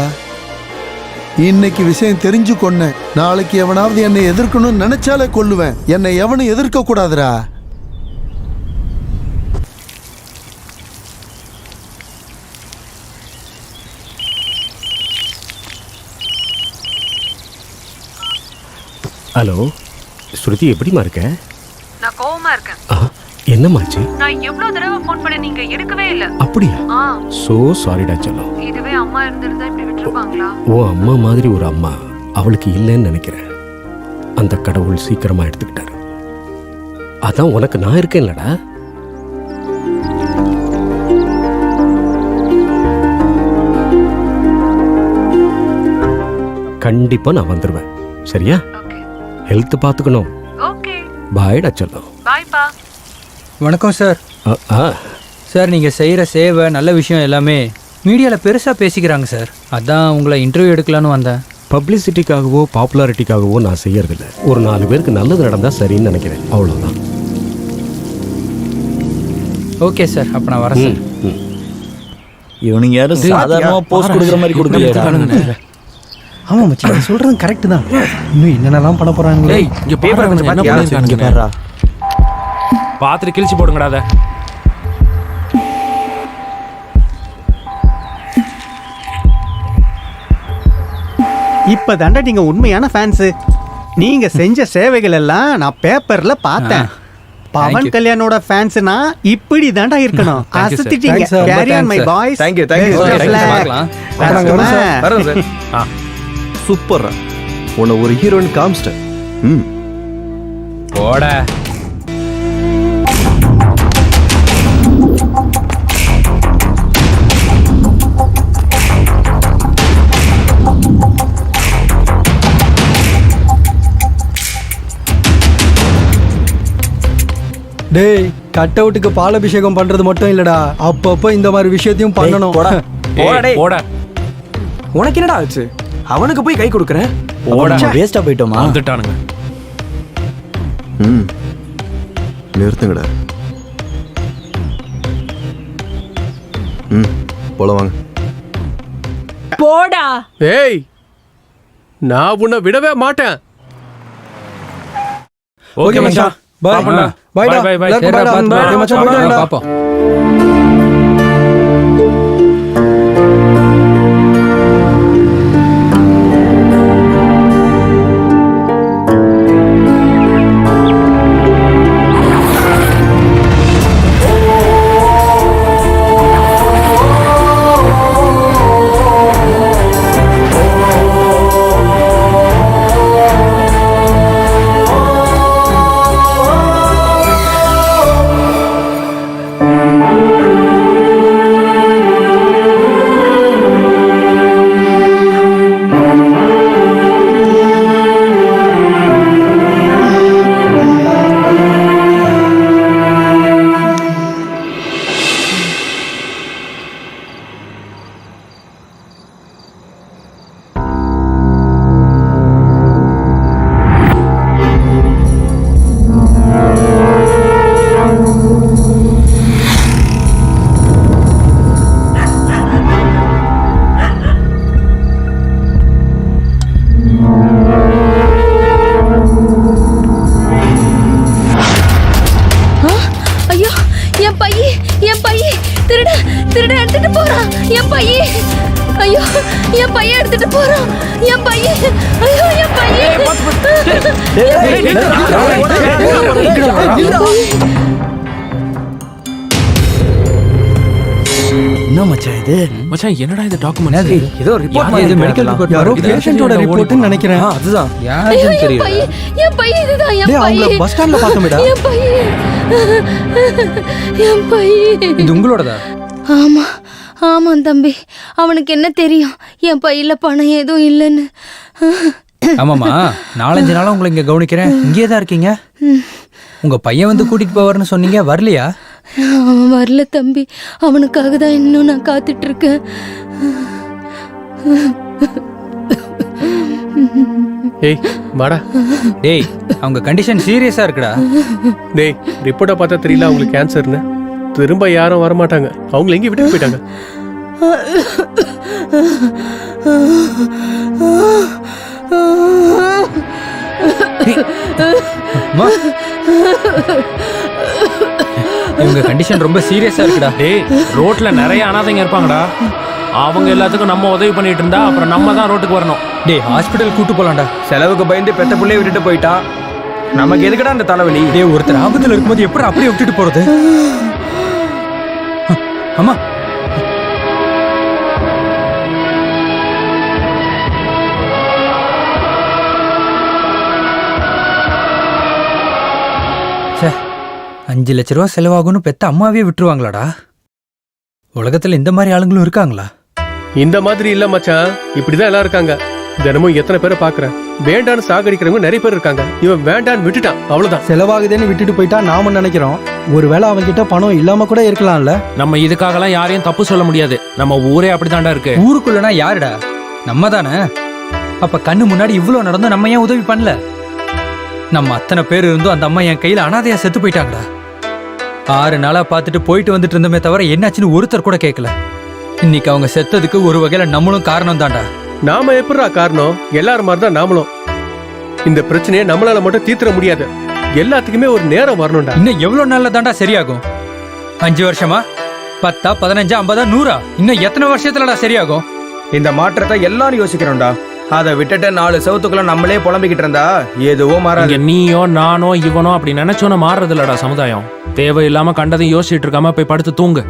இன்னைக்கு விஷயம் தெரிஞ்சு கொன்னேன். நாளைக்கு எவனாவது என்னை எதிர்க்கணும்னு நினைச்சாலே கொல்லுவேன். என்னை எவனும் எதிர்க்க கூடாதுடா. ஹலோ ஸ்ருதி, எப்படிமா இருக்க? நான் கோவமா இருக்கேன். என்னமாச்சு? நான் எவ்வளவு தடவை ஃபோன் பண்ண நீங்க எடுக்கவே இல்ல. அப்படியா? சோ சாரிடா செல்லம். இதுவே அம்மா இருந்திருந்தா இப்படி விட்டுருப்பாங்களா? ஓ அம்மா மாதிரி ஒரு அம்மா அவளுக்கு இல்லைன்னு நினைக்கிறேன். அந்த கடவுள் சீக்கிரமா எடுத்துக்கிட்டாரு. அதான் உனக்கு நான் இருக்கேன்லடா. கண்டிப்பா நான் வந்துருவேன். சரியா? ஹெல்த் பாத்துக்கணும். ஓகே. பாய்டா செல்லம். பை பா. வணக்கம் சார். சார் நீங்கள் செய்கிற சேவை நல்ல விஷயம் எல்லாமே மீடியாவில் பெருசாக பேசிக்கிறாங்க சார். அதான் உங்களை இன்டர்வியூ எடுக்கலான்னு வந்தேன். பப்ளிசிட்டிக்காகவோ பாப்புலாரிட்டிக்காகவோ நான் செய்யறதில்ல. ஒரு 4 பேருக்கு நல்லது நடந்தா சரின்னு நினைக்கிறேன். அவ்வளவுதான். ஓகே சார், அப்போ நான் வரேன் சார். இவனுங்க யாரும் சாதாரணமாக போஸ்ட் கொடுக்குற மாதிரி கொடுக்கல. ஆமா மச்சான், சொல்றது கரெக்ட் தான். இன்னும் என்னென்னலாம் பண்ண போறாங்க. இங்க பேப்பரை கொஞ்சம் பாத்தியா? பாத்துட்டு கிழிச்சு போடுங்கடா அத. இப்ப தாண்டா நீங்க உண்மையான ஃபேன்ஸ். நீங்க செஞ்ச சேவைகள் எல்லாம் நான் பேப்பர்ல பார்த்தேன். பவன் கல்யாணோட ஃபேன்ஸ்னா இப்படி தாண்டா இருக்கணும். அசத்திட்டீங்க. Carry on my boys. Thank you, thank you. வரேன் சார். சூப்பர். உன்னை ஒரு ஹீரோயின் காமிச்சிட்டேன். போட. டேய், கட் அவுட்டுக்கு பால் அபிஷேகம் பண்றது மட்டும் இல்லடா, அப்பப்போ இந்த மாதிரி விஷயத்தையும் பண்ணணும். போட. உனக்கு என்னடா ஆச்சு? அவனுக்கு போய் கை கொடுக்குறேன். வேஸ்டா போயிட்டோமா? வந்துட்டானுங்க. நிறுத்துங்கடா. போல வாங்க. போடா. ஏய், நான் உன்னை விடவே மாட்டேன். ஓகே மச்சான். Bye bye bye bye. பாப்போம். திருட எடுத்துட்டு போறான் என் பையன். ஐயோ என் பையன் எடுத்துட்டு போறான் என் பையன். ஐயோ என் பையன். என்ன மச்சான் இது? மச்சான் என்னடா இது டாக்குமெண்ட்? ஏதோ ரிப்போர்ட் இது மெடிக்கல் ரிப்போர்ட். யாரோ பேஷண்டோட ரிப்போர்ட்னு நினைக்கிறேன். அதுதான். யாருன்னு தெரியல. என் பையன் இதுதான் என் பையன். அவங்கள பஸ் ஸ்டாண்ட்ல பார்த்தோமேடா. என் பையன். என் பையன். இது உங்களோடதா? ஆமா ஆமாம் தம்பி. அவனுக்கு என்ன தெரியும் என் பையில பணம் எதுவும் இல்லைன்னு. ஆமாம்மா, 4-5 நாளா உங்களை இங்கே கவனிக்கிறேன். இங்கே தான் இருக்கீங்க. உங்க பையன் வந்து கூட்டிட்டு போவார்னு சொன்னீங்க, வரலையா? அவன் வரல தம்பி. அவனுக்காக தான் இன்னும் நான் காத்துட்டு இருக்கேன். ஏய் வாடா. டேய், அவங்க கண்டிஷன் சீரியஸா இருக்குடா. டேய், ரிப்போர்ட்டை பார்த்தா தெரியல அவங்களுக்கு கேன்சர்னு. திரும்ப யாரும் வரமாட்டாங்க. அவங்கள எங்கேயும் விட்டுட்டு போயிட்டாங்க. அம்மா, இவங்க கண்டிஷன் ரொம்ப சீரியஸா இருக்குடா. டேய் ரோட்ல நிறைய அனாதைங்க இருப்பாங்கடா. அவங்க எல்லாத்துக்கும் நம்ம உதவி பண்ணிட்டு இருந்தா அப்புறம் நம்ம தான் ரோட்டுக்கு வரணும். டேய் ஹாஸ்பிட்டல் கூட்டு போலாம்டா. செலவுக்கு பயந்து பெத்த புள்ளைய விட்டுட்டு போயிட்டா நமக்கு எதுக்குடா அந்த தலைவலி? டேய் ஒருத்தர் ஆபத்துல இருக்கும்போது எப்படி அப்படியே விட்டுட்டு போறது? அம்மா ச்சே, 5 லட்ச ரூபா செலவாகும்னு பெத்த அம்மாவே விட்டுருவாங்களாடா? உலகத்துல இந்த மாதிரி ஆளுங்களும் இருக்காங்களா? இந்த மாதிரி இல்ல மச்சான், இப்படிதான் எல்லாம் இருக்காங்க. தினமும் எத்தனை பேரை பாக்குறேன். வேண்டான்னு சாகடிக்கிறவங்க நிறைய பேர் இருக்காங்க. இவன் வேண்டான்னு விட்டுட்டான், அவ்வளவுதான். செலவாகுதுன்னு விட்டுட்டு போயிட்டா நாம நினைக்கிறோம், ஒருவேளை அவன்கிட்ட பணம் இல்லாம கூட இருக்கலாம்ல. நம்ம இதுக்காகலாம் யாரையும் தப்பு சொல்ல முடியாது. நம்ம ஊரே அப்படித்தான்டா இருக்கு. ஊருக்குள்ளனா யாருடா? நம்ம தானே. அப்ப கண்ணு முன்னாடி இவ்வளவு நடந்தும் நம்ம ஏன் உதவி பண்ணல? நம்ம அத்தனை பேர் இருந்தும் அந்த அம்மா என் கையில அனாதையா செத்து போயிட்டாங்கடா. 6 நாளா பார்த்துட்டு போயிட்டு வந்துட்டு இருந்தோமே தவிர என்னாச்சுன்னு ஒருத்தர் கூட கேட்கல. இன்னைக்கு அவங்க செத்ததுக்கு ஒரு வகையில நம்மளும் காரணம் தான்டா. நாம எப்படிடா காரணம்? எல்லாரும் மாதிரி தான் நாமளும். இந்த பிரச்சனையை நம்மளால மட்டும் தீர்த்திட முடியாது. எல்லாத்துக்குமே ஒரு நேரம் வரணும்டா. இன்னும் எவ்வளவு நாள்ல தான்டா சரியாகும்? 5 வருஷமா? 10, 15, 50, 100? இன்னும் எத்தனை வருஷத்துலடா சரியாகும்? இந்த மாற்றத்தை எல்லாரும் யோசிக்கிறோம்டா. அதை விட்டுட்டு 4 செவத்துக்குள்ள நம்மளே புலம்பிக்கிட்டு இருந்தா எதுவும் மாறாது. நீயோ நானோ இவனோ அப்படி நினைச்சோன்னு மாறுறது இல்லடா சமுதாயம். தேவையில்லாம கண்டதையும் யோசிச்சுட்டு இருக்காம போய் படுத்து தூங்கு.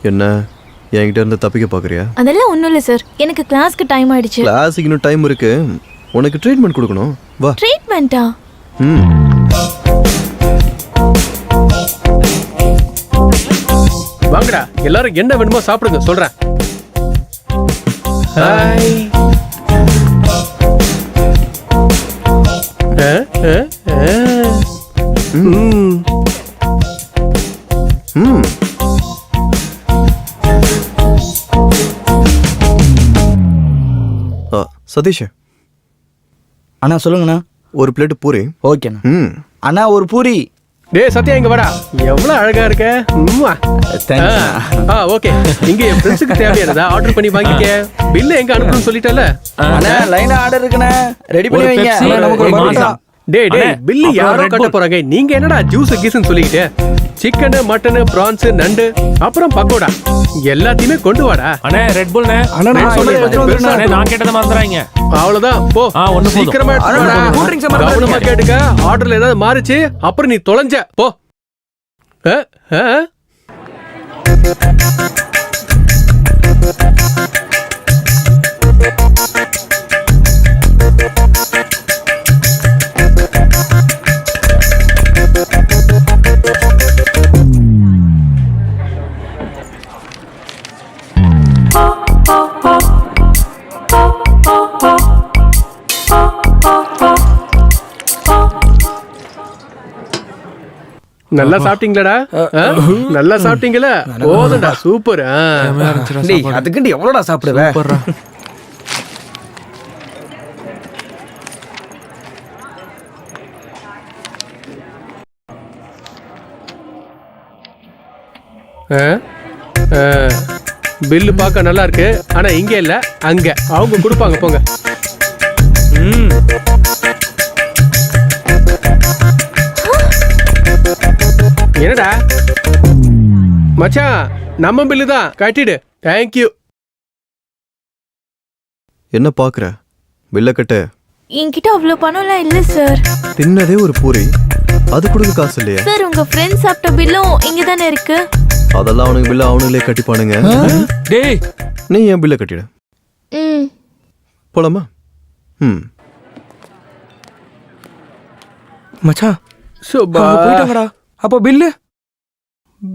என்ன என்கிட்ட இருந்து தப்பிக்க பாக்குறியா? அதெல்லாம் ஒண்ணும் இல்ல சார், எனக்கு கிளாஸ்க்கு டைம் ஆயிடுச்சு. கிளாஸுக்கு இன்னும் டைம் இருக்கு. உனக்கு ட்ரீட்மெண்ட் கொடுக்கணும். வா. ட்ரீட்மெண்டா? வாங்கடா, எல்லாரும் என்ன வேணுமோ சாப்பிடுங்க, சொல்றேன். ஹாய். சதீஷ் அண்ணா சொல்லுங்கண்ணா. ஒரு பிளேட் பூரி. ஓகேண்ணா. அண்ணா ஒரு பூரி. டேய் சத்யா இங்க வாடா. எவ்வளவு அழகா இருக்க. ஓகே, இங்க என் ஃப்ரெண்ட்ஸ்க்கு தேவையானதா ஆர்டர் பண்ணி வாங்கிக்க. பில்ல எங்க அனுப்பணும்னு சொல்லிட்டல. அண்ணா லைனா ஆர்டர் இருக்குண்ணா, ரெடி பண்ணி வைங்க. நமக்கு ஒரு பரோட்டா. டேய் பில்லு யாரோ கட்ட போறாங்க. நீங்க என்னடா ஜூஸ் கீஸ்னு சொல்லிக்கிட்டு? சிக்கன், மட்டன், பிரான்ஸ், நண்டு, அப்புறம் பக்கோடா எல்லாத்தையுமே கொண்டு வாடா. அண்ணே ரெட் புல் நே. அண்ணே நான் கேட்டத மறந்துறாங்க. அவ்வளவுதான் போ. சீக்கிரமா கவனமா கேட்டுக்க. ஆர்டர்ல ஏதாவது மாறிச்சு அப்புறம் நீ தொலைஞ்ச போ. நல்லா சாப்பிட்டீங்களாடா? நல்லா சாப்பிட்டீங்களா? போதும்டா, சூப்பர். அதுக்கு எவ்வளோடா சாப்பிடுவேன்? பில்லு பார்க்க நல்லா இருக்கு, ஆனா இங்க இல்ல, அங்க அவங்க கொடுப்பாங்க. போங்க. என்னடா மச்சான், நம்ம பில்லு தான், கட்டிடு. தேங்க்யூ. என்ன பாக்குற? பில்ல கட்டு. என்கிட்ட அவ்வளவு பணம்லாம் இல்ல சார். தின்னதே ஒரு பூரி, அது கொடுக்க காசு இல்லையா? சார் உங்க ஃப்ரெண்ட் சாப்பிட்ட பில்லும் இங்க தானே இருக்கு. அதெல்லாம் அவனுக்கு பில்ல அவனுங்களே கட்டிப்பானுங்க. டேய் நீ ஏன் பில்ல கட்டிடு. போலாமா? மச்சான் போயிட்டாங்கடா. அப்போ பில்லு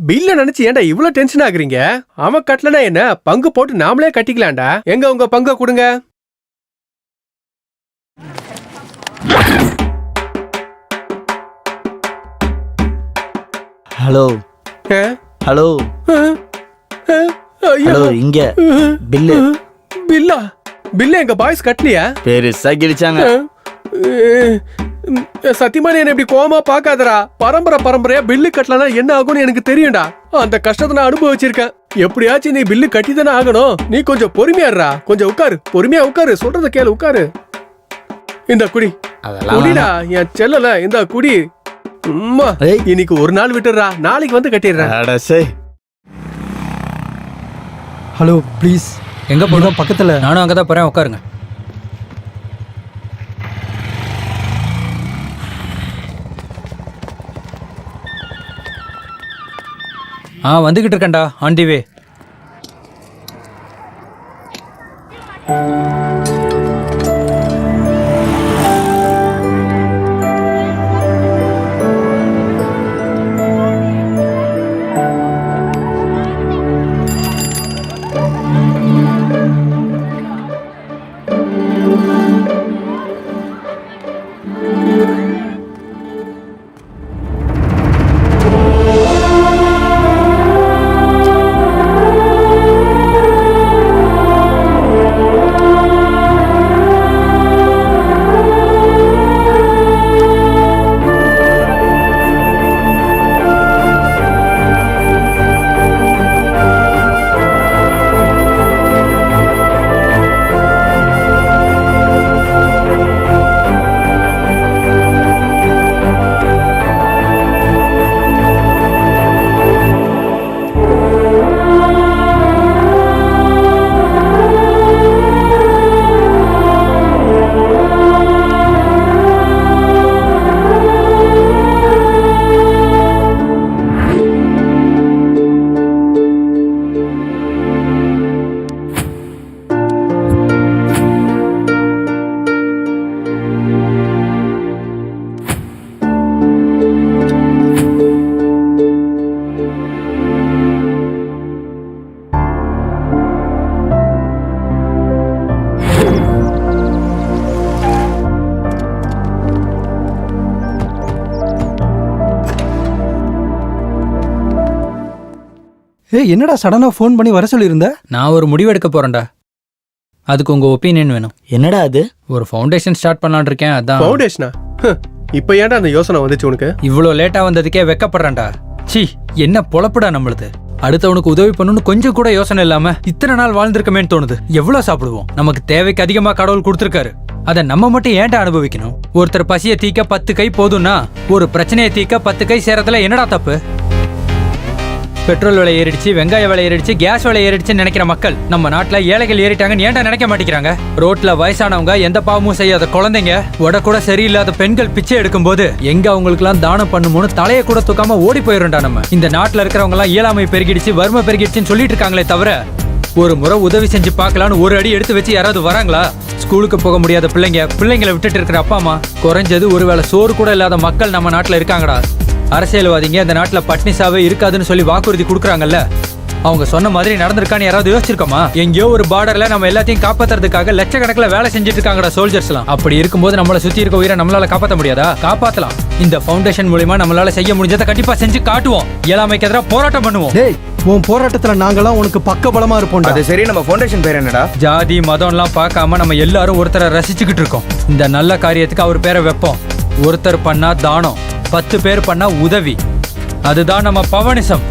பில்ல நினைச்சு ஏன்டா இவ்வளவு டென்ஷன் ஆகுறீங்க? அவன் கட்டலனா என்ன, பங்கு போட்டு நாமளே கட்டிக்கலாம்டா. எங்க உங்க பங்க கொடுங்க. ஹலோ ஹலோ ஹலோ இங்க பில்லு பில்லா பில்ல எங்க பாய்ஸ் கட்டலையா? பெருசா கிழிச்சாங்க. சத்தியமா நீ என்ன இப்படி கோவமா பாக்காதடா. பரம்பரையா பில்லு கட்டலனா என்ன ஆகும்னு எனக்கு தெரியும்டா. அந்த கஷ்டத்தை நான் அனுபவிச்சிருக்கேன். எப்படியாச்சும் நீ பில்லு கட்டி தானே ஆகணும். நீ கொஞ்சம் பொறுமையாடுறா. கொஞ்சம் உட்காரு, பொறுமையா உட்காரு, சொல்றத கேளு, உட்காரு. இந்த குடி குடிடா என் செல்லல, இந்த குடி. அம்மா இன்னைக்கு ஒரு நாள் விட்டுறா, நாளைக்கு வந்து கட்டிடுறேன். Hello please. எங்க போதும் பக்கத்துல. நானும் அங்கதான் போறேன், உட்காருங்க. வந்துகிட்டு இருக்கேன்டா, ஆன் தி வே. என்னடா சடனா ஃபோன் பண்ணி வர சொல்லியிருந்த? நான் ஒரு முடிவு எடுக்க போறேன்டா. அதுக்கு உங்க ஒப்பீனியன் வேணும். என்னடா அது? ஒரு ஃபவுண்டேஷன் ஸ்டார்ட் பண்ணலாம்னு இருக்கேன். அதான். ஃபவுண்டேஷனா? இப்போ ஏன்டா அந்த யோசனை வந்துச்சு உனக்கு? இவ்வளோ லேட்டா வந்ததுக்கே வெக்கப்படுறேன்டா. சி, என்ன பொழப்புடா நம்மளுது. அடுத்தவனுக்கு உதவி பண்ணணும்னு கொஞ்சம் கூட யோசனை இல்லாம இத்தனை நாள் வாழ்ந்திருக்கமேன்னு தோணுது. எவ்வளவு சாப்பிடுவோம்? நமக்கு தேவைக்கு அதிகமா கடவுள் கொடுத்துருக்காரு. அதை நம்ம மட்டும் ஏன்டா அனுபவிக்கணும்? ஒருத்தர் பசியை தீக்க 10 கை போதும்னா ஒரு பிரச்சனையை தீக்க 10 கை சேரத்துல என்னடா தப்பு? பெட்ரோல் விலை ஏறிடுச்சு, வெங்காய விலை ஏறிடுச்சு, கேஸ் விலை ஏறிடுச்சுன்னு நினைக்கிற மக்கள் நம்ம நாட்டுல ஏழைகள் ஏறிட்டாங்கன்னு ஏன்டா நினைக்க மாட்டேங்கிறாங்க? ரோட்ல வயசானவங்க, எந்த பாவமும் செய்யாத குழந்தைங்க, கூட சரியில்லாத பெண்கள் பிச்சை எடுக்கும் போது எங்க அவங்களுக்கு எல்லாம் தானம் பண்ணுமோன்னு தலையை கூட தூக்காம ஓடி போயிருண்டா. நம்ம இந்த நாட்டுல இருக்கிறவங்க எல்லாம் இயலாமை பெருகிடுச்சு, வறுமை பெருகிடுச்சுன்னு சொல்லிட்டு இருக்காங்களே தவிர ஒரு முறை உதவி செஞ்சு பார்க்கலான்னு ஒரு அடி எடுத்து வச்சு யாராவது வராங்களா? ஸ்கூலுக்கு போக முடியாத பிள்ளைங்களை விட்டுட்டு இருக்கிற அப்பா அம்மா, குறைஞ்சது ஒருவேளை சோறு கூட இல்லாத மக்கள் நம்ம நாட்டுல இருக்காங்கடா. அரசியல்வாதிங்க இந்த நாட்டுல பட்னிசாவே இருக்காதுன்னு சொல்லி வாக்குறுதி கொடுக்குறாங்கல்ல, அவங்க சொன்ன மாதிரி நடந்திருக்கான்னு யாராவது யோசிச்சிருக்கோமா? எங்கேயோ ஒரு பார்டர்ல நம்ம எல்லாத்தையும் காப்பாத்துறதுக்காக லட்சக்கணக்கில் வேலை செஞ்சுட்டு இருக்காங்கடா சோல்ஜர்ஸ் எல்லாம். அப்படி இருக்கும்போது நம்மளை சுத்தி இருக்க உயிரை நம்மளால காப்பாற்ற முடியாதா? காப்பாத்தலாம். இந்த ஃபவுண்டேஷன் மூலமா நம்மளால செய்ய முடிஞ்சதை கண்டிப்பா செஞ்சு காட்டுவோம். இயலாமைக்கு எதிராக போராட்டம் பண்ணுவோம். டேய், உன் போராட்டத்துல நாங்களாம் உனக்கு பக்க பலமா இருப்போம். அது சரி, நம்ம ஃபவுண்டேஷன் பேர் என்னடா? ஜாதி மதம் எல்லாம் பார்க்காம நம்ம எல்லாரும் ஒருத்தரை ரசிச்சுக்கிட்டு இருக்கோம். இந்த நல்ல காரியத்துக்கு அவர் பேரை வைப்போம். ஒருத்தர் பண்ணா தானம், 10 பேர் பண்ணா உதவி. அதுதான் நம்ம பவனிசம்.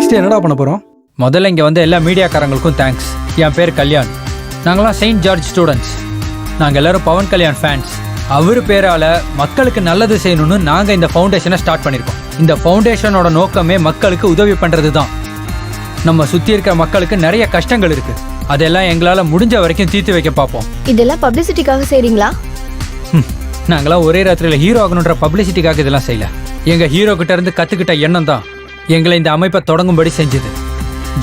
நெக்ஸ்ட் என்னடா பண்ண போகிறோம்? முதல்ல இங்கே வந்து எல்லா மீடியாக்காரங்களுக்கும் தேங்க்ஸ். என் பேர் கல்யாண். நாங்களாம் செயின்ட் ஜார்ஜ் ஸ்டூடெண்ட்ஸ். நாங்கள் எல்லாரும் பவன் கல்யாண் ஃபேன்ஸ். அவர் பேரால் மக்களுக்கு நல்லது செய்யணும்னு நாங்கள் இந்த ஃபவுண்டேஷனை ஸ்டார்ட் பண்ணியிருக்கோம். இந்த ஃபவுண்டேஷனோட நோக்கமே மக்களுக்கு உதவி பண்ணுறது தான். நம்ம சுற்றி இருக்கிற மக்களுக்கு நிறைய கஷ்டங்கள் இருக்குது. அதெல்லாம் எங்களால் முடிஞ்ச வரைக்கும் தீர்த்து வைக்க பார்ப்போம். இதெல்லாம் பப்ளிசிட்டிக்காக செய்றீங்களா? நாங்களாம் ஒரே ராத்திரியில் ஹீரோ ஆகணுன்ற பப்ளிசிட்டிக்காக இதெல்லாம் செய்யல. எங்கள் ஹீரோ கிட்ட இருந்து கற்றுக்கிட்ட எண்ணம் தான் எங்களை இந்த அமைப்பை தொடங்கும்படி செஞ்சது.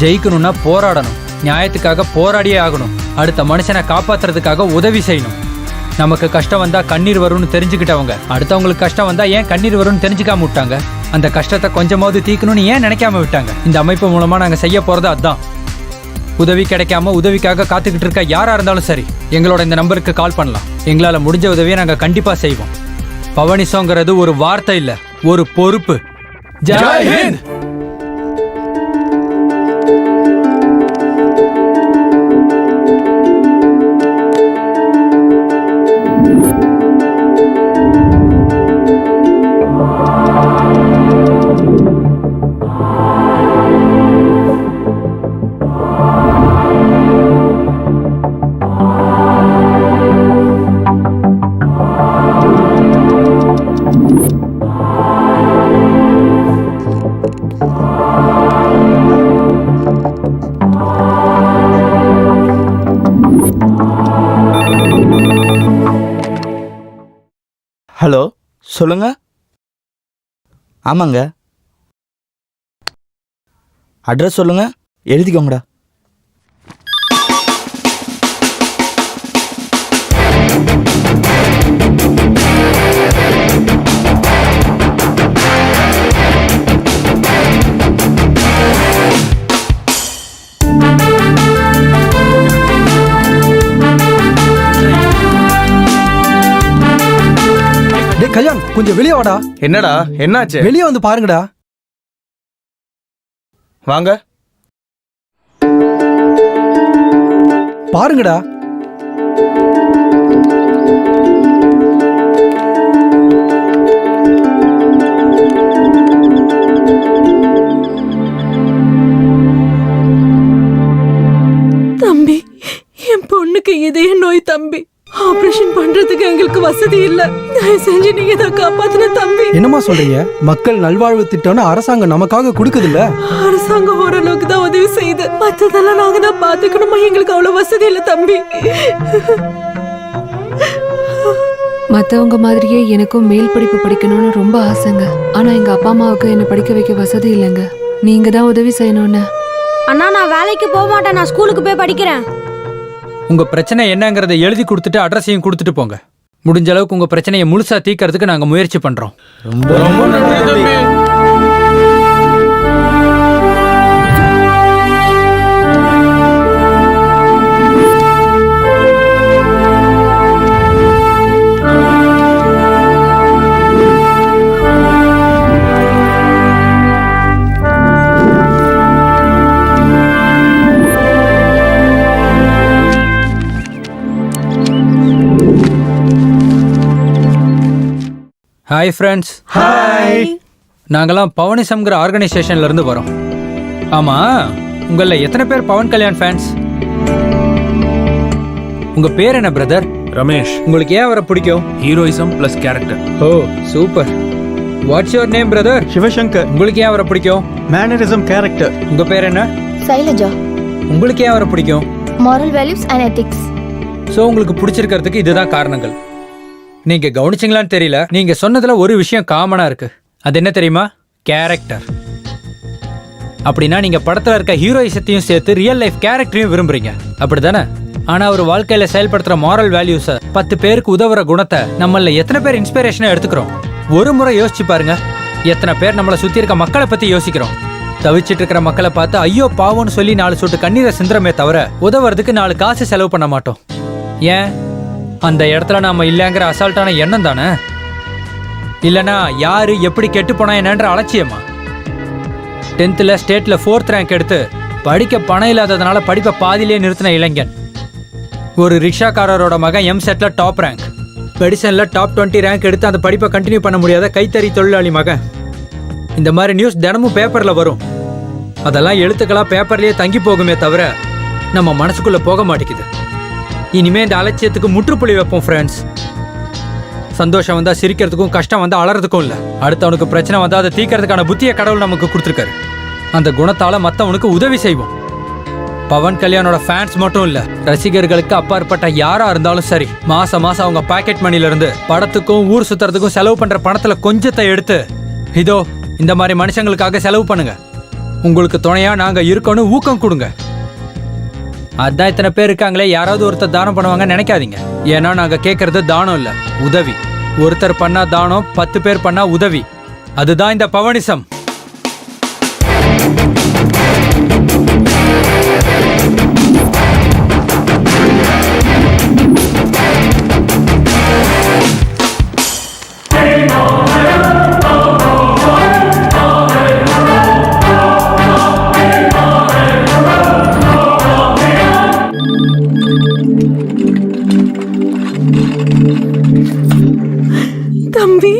ஜெயிக்கணும்னா போராடணும், நியாயத்துக்காக போராடியே ஆகணும், அடுத்த மனுஷனை காப்பாத்துறதுக்காக உதவி செய்யணும். நமக்கு கஷ்டம் வந்தா கண்ணீர் வரும்னு தெரிஞ்சுக்கிட்டவங்க அடுத்தவங்களுக்கு கஷ்டம் வந்தா ஏன் கண்ணீர் வரும்னு தெரிஞ்சுக்காம விட்டாங்க? அந்த கஷ்டத்தை கொஞ்சமாவது தீக்கணும்னு ஏன் நினைக்காம விட்டாங்க? இந்த அமைப்பு மூலமா நாங்கள் செய்ய போறது அதுதான். உதவி கிடைக்காம உதவிக்காக காத்துக்கிட்டு இருக்க யாரா இருந்தாலும் சரி, எங்களோட இந்த நம்பருக்கு கால் பண்ணலாம். எங்களால் முடிஞ்ச உதவியை நாங்கள் கண்டிப்பா செய்வோம். பவனிசோங்கிறது ஒரு வார்த்தை இல்ல, ஒரு பொறுப்பு. ஜெய் ஹிந்த். ஹலோ, சொல்லுங்க. ஆமாங்க. அட்ரஸ் சொல்லுங்க, எழுதிக்கோங்கடா. கல்யாண், கொஞ்சம் வெளியே வாடா. என்னடா, என்னாச்சு? வெளியே வந்து பாருங்கடா. வாங்க. பாருங்கடா. தம்பி, என் பொண்ணுக்கு இதய நோய் தம்பி. ஆபரேஷன் பண்றதுக்கு எங்களுக்கு வசதி இல்ல. தயவு செஞ்சு நீங்க இதை காப்பாத்துன தம்பி. என்னமா சொல்றீங்க? மக்கள் நல்வாழ்வு திட்டம்னு அரசாங்கம் நமக்காக கொடுக்குது இல்ல? அரசாங்கம் ஓரளவுக்கு தான் உதவி செய்யுது, மத்ததெல்லாம் நாங்க தான் பாத்துக்கணுமா? எங்களுக்கு அவ்வளவு வசதி இல்ல தம்பி. மத்தவங்க மாதிரியே எனக்கும் மேல் படிப்பு படிக்கணும்னு ரொம்ப ஆசைங்க. ஆனா எங்க அப்பா அம்மாவுக்கு என்ன படிக்க வைக்க வசதி இல்லைங்க. நீங்க தான் உதவி செய்யணும்னு. அண்ணா, நான் வேலைக்கு போக மாட்டேன். நான் ஸ்கூலுக்கு போய் படிக்கிறேன். உங்க பிரச்சனை என்னங்கறத எழுதி கொடுத்துட்டு அட்ரஸையும் கொடுத்துட்டு போங்க. முடிஞ்ச அளவுக்கு உங்க பிரச்சனையை முழுசா தீர்க்கறதுக்கு நாங்க முயற்சி பண்றோம். ரொம்ப நன்றி தம்பி. Hi friends. ஹாய். நாங்கெல்லாம் பவனிசம்ங்கிற ஆர்கனைசேஷன்ல இருந்து வரோம். ஆமா, உங்கள எத்தனை பேர் பவன் கல்யாண் ஃபேன்ஸ்? உங்க பேர் என்ன பிரதர்? ரமேஷ். உங்களுக்கு ஏன் அவரை பிடிக்கும்? Heroism plus character. Oh super. What's your name brother? Sivasankar. உங்களுக்கு ஏன் அவரை பிடிக்கும்? Mannerism character. உங்க பேர் என்ன? சைலஜா. உங்களுக்கு ஏன் அவரை பிடிக்கும்? Moral values and ethics. So உங்களுக்கு பிடிச்சிருக்கிறதுக்கு இதுதான் காரணங்கள். நீங்க கவனிச்சிங்களான்னு தெரியல, நீங்க சொன்னதுல ஒரு விஷயம் காமனா இருக்கு. அது என்ன தெரியுமா? கேரக்டர். அப்படின்னா நீங்க படத்துல இருக்க ஹீரோயிசத்தையும் சேர்த்து ரியல் லைஃப் கேரக்டரையும் விரும்புறீங்க, அப்படிதானே? ஆனா ஒரு வாழ்க்கையில செயல்படுத்துற மாரல் வேல்யூஸை, 10 பேருக்கு உதவுற குணத்தை நம்மள எத்தனை பேர் இன்ஸ்பிரேஷனா எடுத்துக்கிறோம்? ஒரு முறை யோசிச்சு பாருங்க. எத்தனை பேர் நம்மளை சுத்தி இருக்க மக்களை பத்தி யோசிக்கிறோம்? தவிச்சிட்டு இருக்கிற மக்களை பார்த்து ஐயோ பாவம்னு சொல்லி 4 சொட்டு கண்ணீரை சிந்துறமே தவிர உதவுறதுக்கு 4 காசு செலவு பண்ண மாட்டோம். ஏன்? அந்த இடத்துல நாம இல்லைங்கிற அசால்ட்டான எண்ணம் தானே? இல்லனா யாரு எப்படி கெட்டு போனா என்னன்ற அலட்சியமா? 10th ஸ்டேட்ல 4th ரேங்க் எடுத்து படிக்க பணம் இல்லாததுனால படிப்பை பாதியிலே நிறுத்தின இளைஞன். ஒரு ரிக்ஷாக்காரரோட மகன் எம்செட்ல டாப் ரேங்க், மெடிசன்ல டாப் 20 ரேங்க் எடுத்து அந்த படிப்பை கண்டினியூ பண்ண முடியாத கைத்தறி தொழிலாளி மகன். இந்த மாதிரி நியூஸ் தினமும் பேப்பர்ல வரும். அதெல்லாம் எழுத்துக்களா பேப்பர்லயே தங்கி போகுமே தவிர நம்ம மனசுக்குள்ள போக மாட்டேங்குது. இனிமே இந்த அலட்சியத்துக்கு முற்றுப்புள்ளி வைப்போம் ஃப்ரெண்ட்ஸ். சந்தோஷம் வந்தா சிரிக்கிறதுக்கும் கஷ்டம் வந்தா அலறதுக்கும் இல்ல. அடுத்தவனுக்கு பிரச்சனை வந்தா அதை தீர்க்கறதுக்கான புத்திய கடவுள் நமக்கு கொடுத்துருக்காரு. அந்த குணத்தால மத்தவனுக்கு உதவி செய்வோம். பவன் கல்யாணோட ஃபேன்ஸ் மட்டும் இல்ல, ரசிகர்களுக்கு அப்பாற்பட்ட யாரா இருந்தாலும் சரி, மாசம் மாசம் அவங்க பாக்கெட் மணில இருந்து படத்துக்கும் ஊர் சுத்துறதுக்கும் செலவு பண்ற பணத்துல கொஞ்சத்தை எடுத்து இதோ இந்த மாதிரி மனுஷங்களுக்காக செலவு பண்ணுங்க. உங்களுக்கு துணையா நாங்க இருக்கணும், ஊக்கம் கொடுங்க. அதான் இத்தனை பேர் இருக்காங்களே, யாராவது ஒருத்தர் தானம் பண்ணுவாங்க நினைக்காதீங்க. ஏன்னா நாங்க கேட்கறது தானம் இல்ல, உதவி. ஒருத்தர் பண்ணா தானம், 10 பேர் பண்ணா உதவி. அதுதான் இந்த பவனிசம். தம்பி,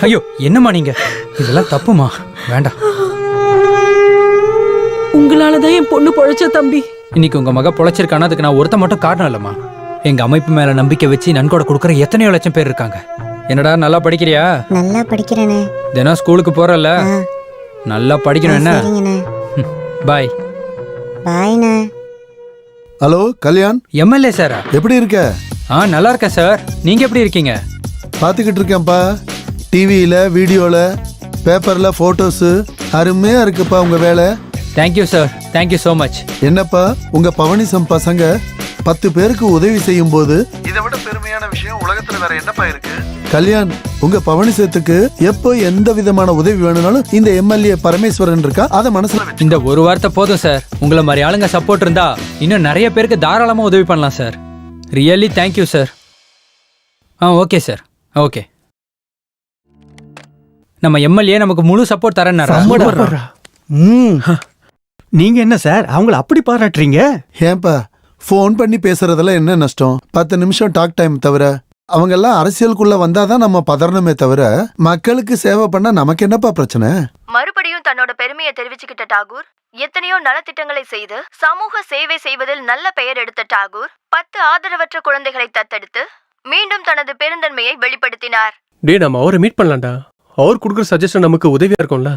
ஐயோ என்னம்மா நீங்க, இதெல்லாம் தப்புமா, வேண்டாம். உங்களாலதான் என் பொண்ணு பொழைச்ச தம்பி. இன்னைக்கு உங்க மக பொழைச்சிருக்கானா அதுக்கு நான் ஒருத்த மட்டும் காரணம் இல்லம்மா. எங்க அமைப்பு மேல நம்பிக்கை வச்சு நன்கொடை கொடுக்குற எத்தனையோ லட்சம் பேர் இருக்காங்க. என்னடா நல்லா படிக்கிறியா? நல்லா படிக்கிறேனே. தினம் ஸ்கூலுக்கு போறல, நல்லா படிக்கணும் என்ன? பாய். பாய்ண்ணே. ஹலோ கல்யாண், எம்எல்ஏ சாரா? எப்படி இருக்க? நல்லா இருக்கேன் சார், நீங்க எப்படி இருக்கீங்க? பார்த்துக்கிட்டு இருக்கேன்ப்பா. டிவியில், வீடியோவில், பேப்பரில் ஃபோட்டோஸு அருமையா இருக்குப்பா உங்க வேலை. Thank you sir, thank you so much. என்னப்பா உங்க பவனிசம் பசங்க 10 பேருக்கு உதவி செய்யும் போது இதை விட பெருமையான விஷயம் உலகத்துல வேற என்னப்பா இருக்கு? கல்யாண், உங்க பவனிசத்துக்கு எப்போ எந்த விதமான உதவி வேணும்னாலும் இந்த எம்எல்ஏ பரமேஸ்வரன் இருக்கா, அதை மனசுல வச்சு. இந்த ஒரு வார்த்தை போதும் சார். உங்களை மாதிரி ஆளுங்க சப்போர்ட் இருந்தா இன்னும் நிறைய பேருக்கு தாராளமா உதவி பண்ணலாம் sir. Really thank you sir. Okay sir, okay. நம்ம எம்எல்ஏ நமக்கு முழு சப்போர்ட் தரேன்னாரா? நீங்க என்ன சார் அவங்கள அப்படி பாராட்டுறீங்க? ஏன்பா ஃபோன் பண்ணி பேசுறதுல என்ன நஷ்டம்? 10 நிமிஷம் டாக் டைம் தவிர அவங்க எல்லாம் அரசியலுக்குள்ள வந்தாதான் நம்ம பதறணுமே தவிர மக்களுக்கு சேவை பண்ண நமக்கு என்னப்பா பிரச்சனை? மறுபடியும் தன்னோட பெருமையை தெரிவிச்சுக்கிட்ட டாகூர் எத்தனையோ நலத்திட்டங்களை செய்து சமூக சேவை செய்வதில் நல்ல பெயர் எடுத்த டாகூர் 10 ஆதரவற்ற குழந்தைகளை தத்தெடுத்து மீண்டும் தனது பெருந்தன்மையை வெளிப்படுத்தினார். டே, நம்ம அவரை மீட் பண்ணலாம்டா. அவர் கொடுக்குற சஜஷன் நமக்கு உதவியா இருக்கும்ல.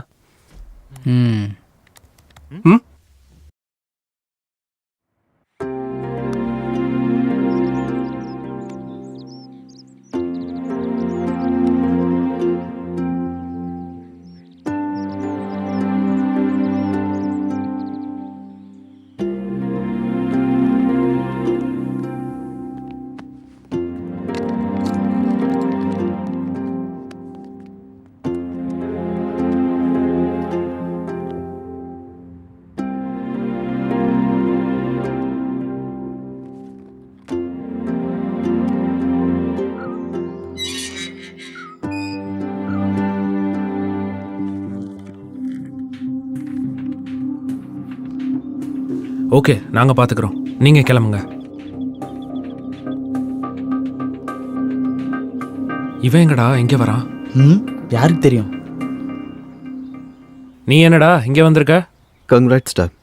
ஓகே, நாங்க பாத்துக்கிறோம், நீங்க கிளம்புங்க. இவன் எங்கடா இங்க வரான்? யாருக்கு தெரியும்? நீ என்னடா இங்க வந்திருக்க? Congrats talk.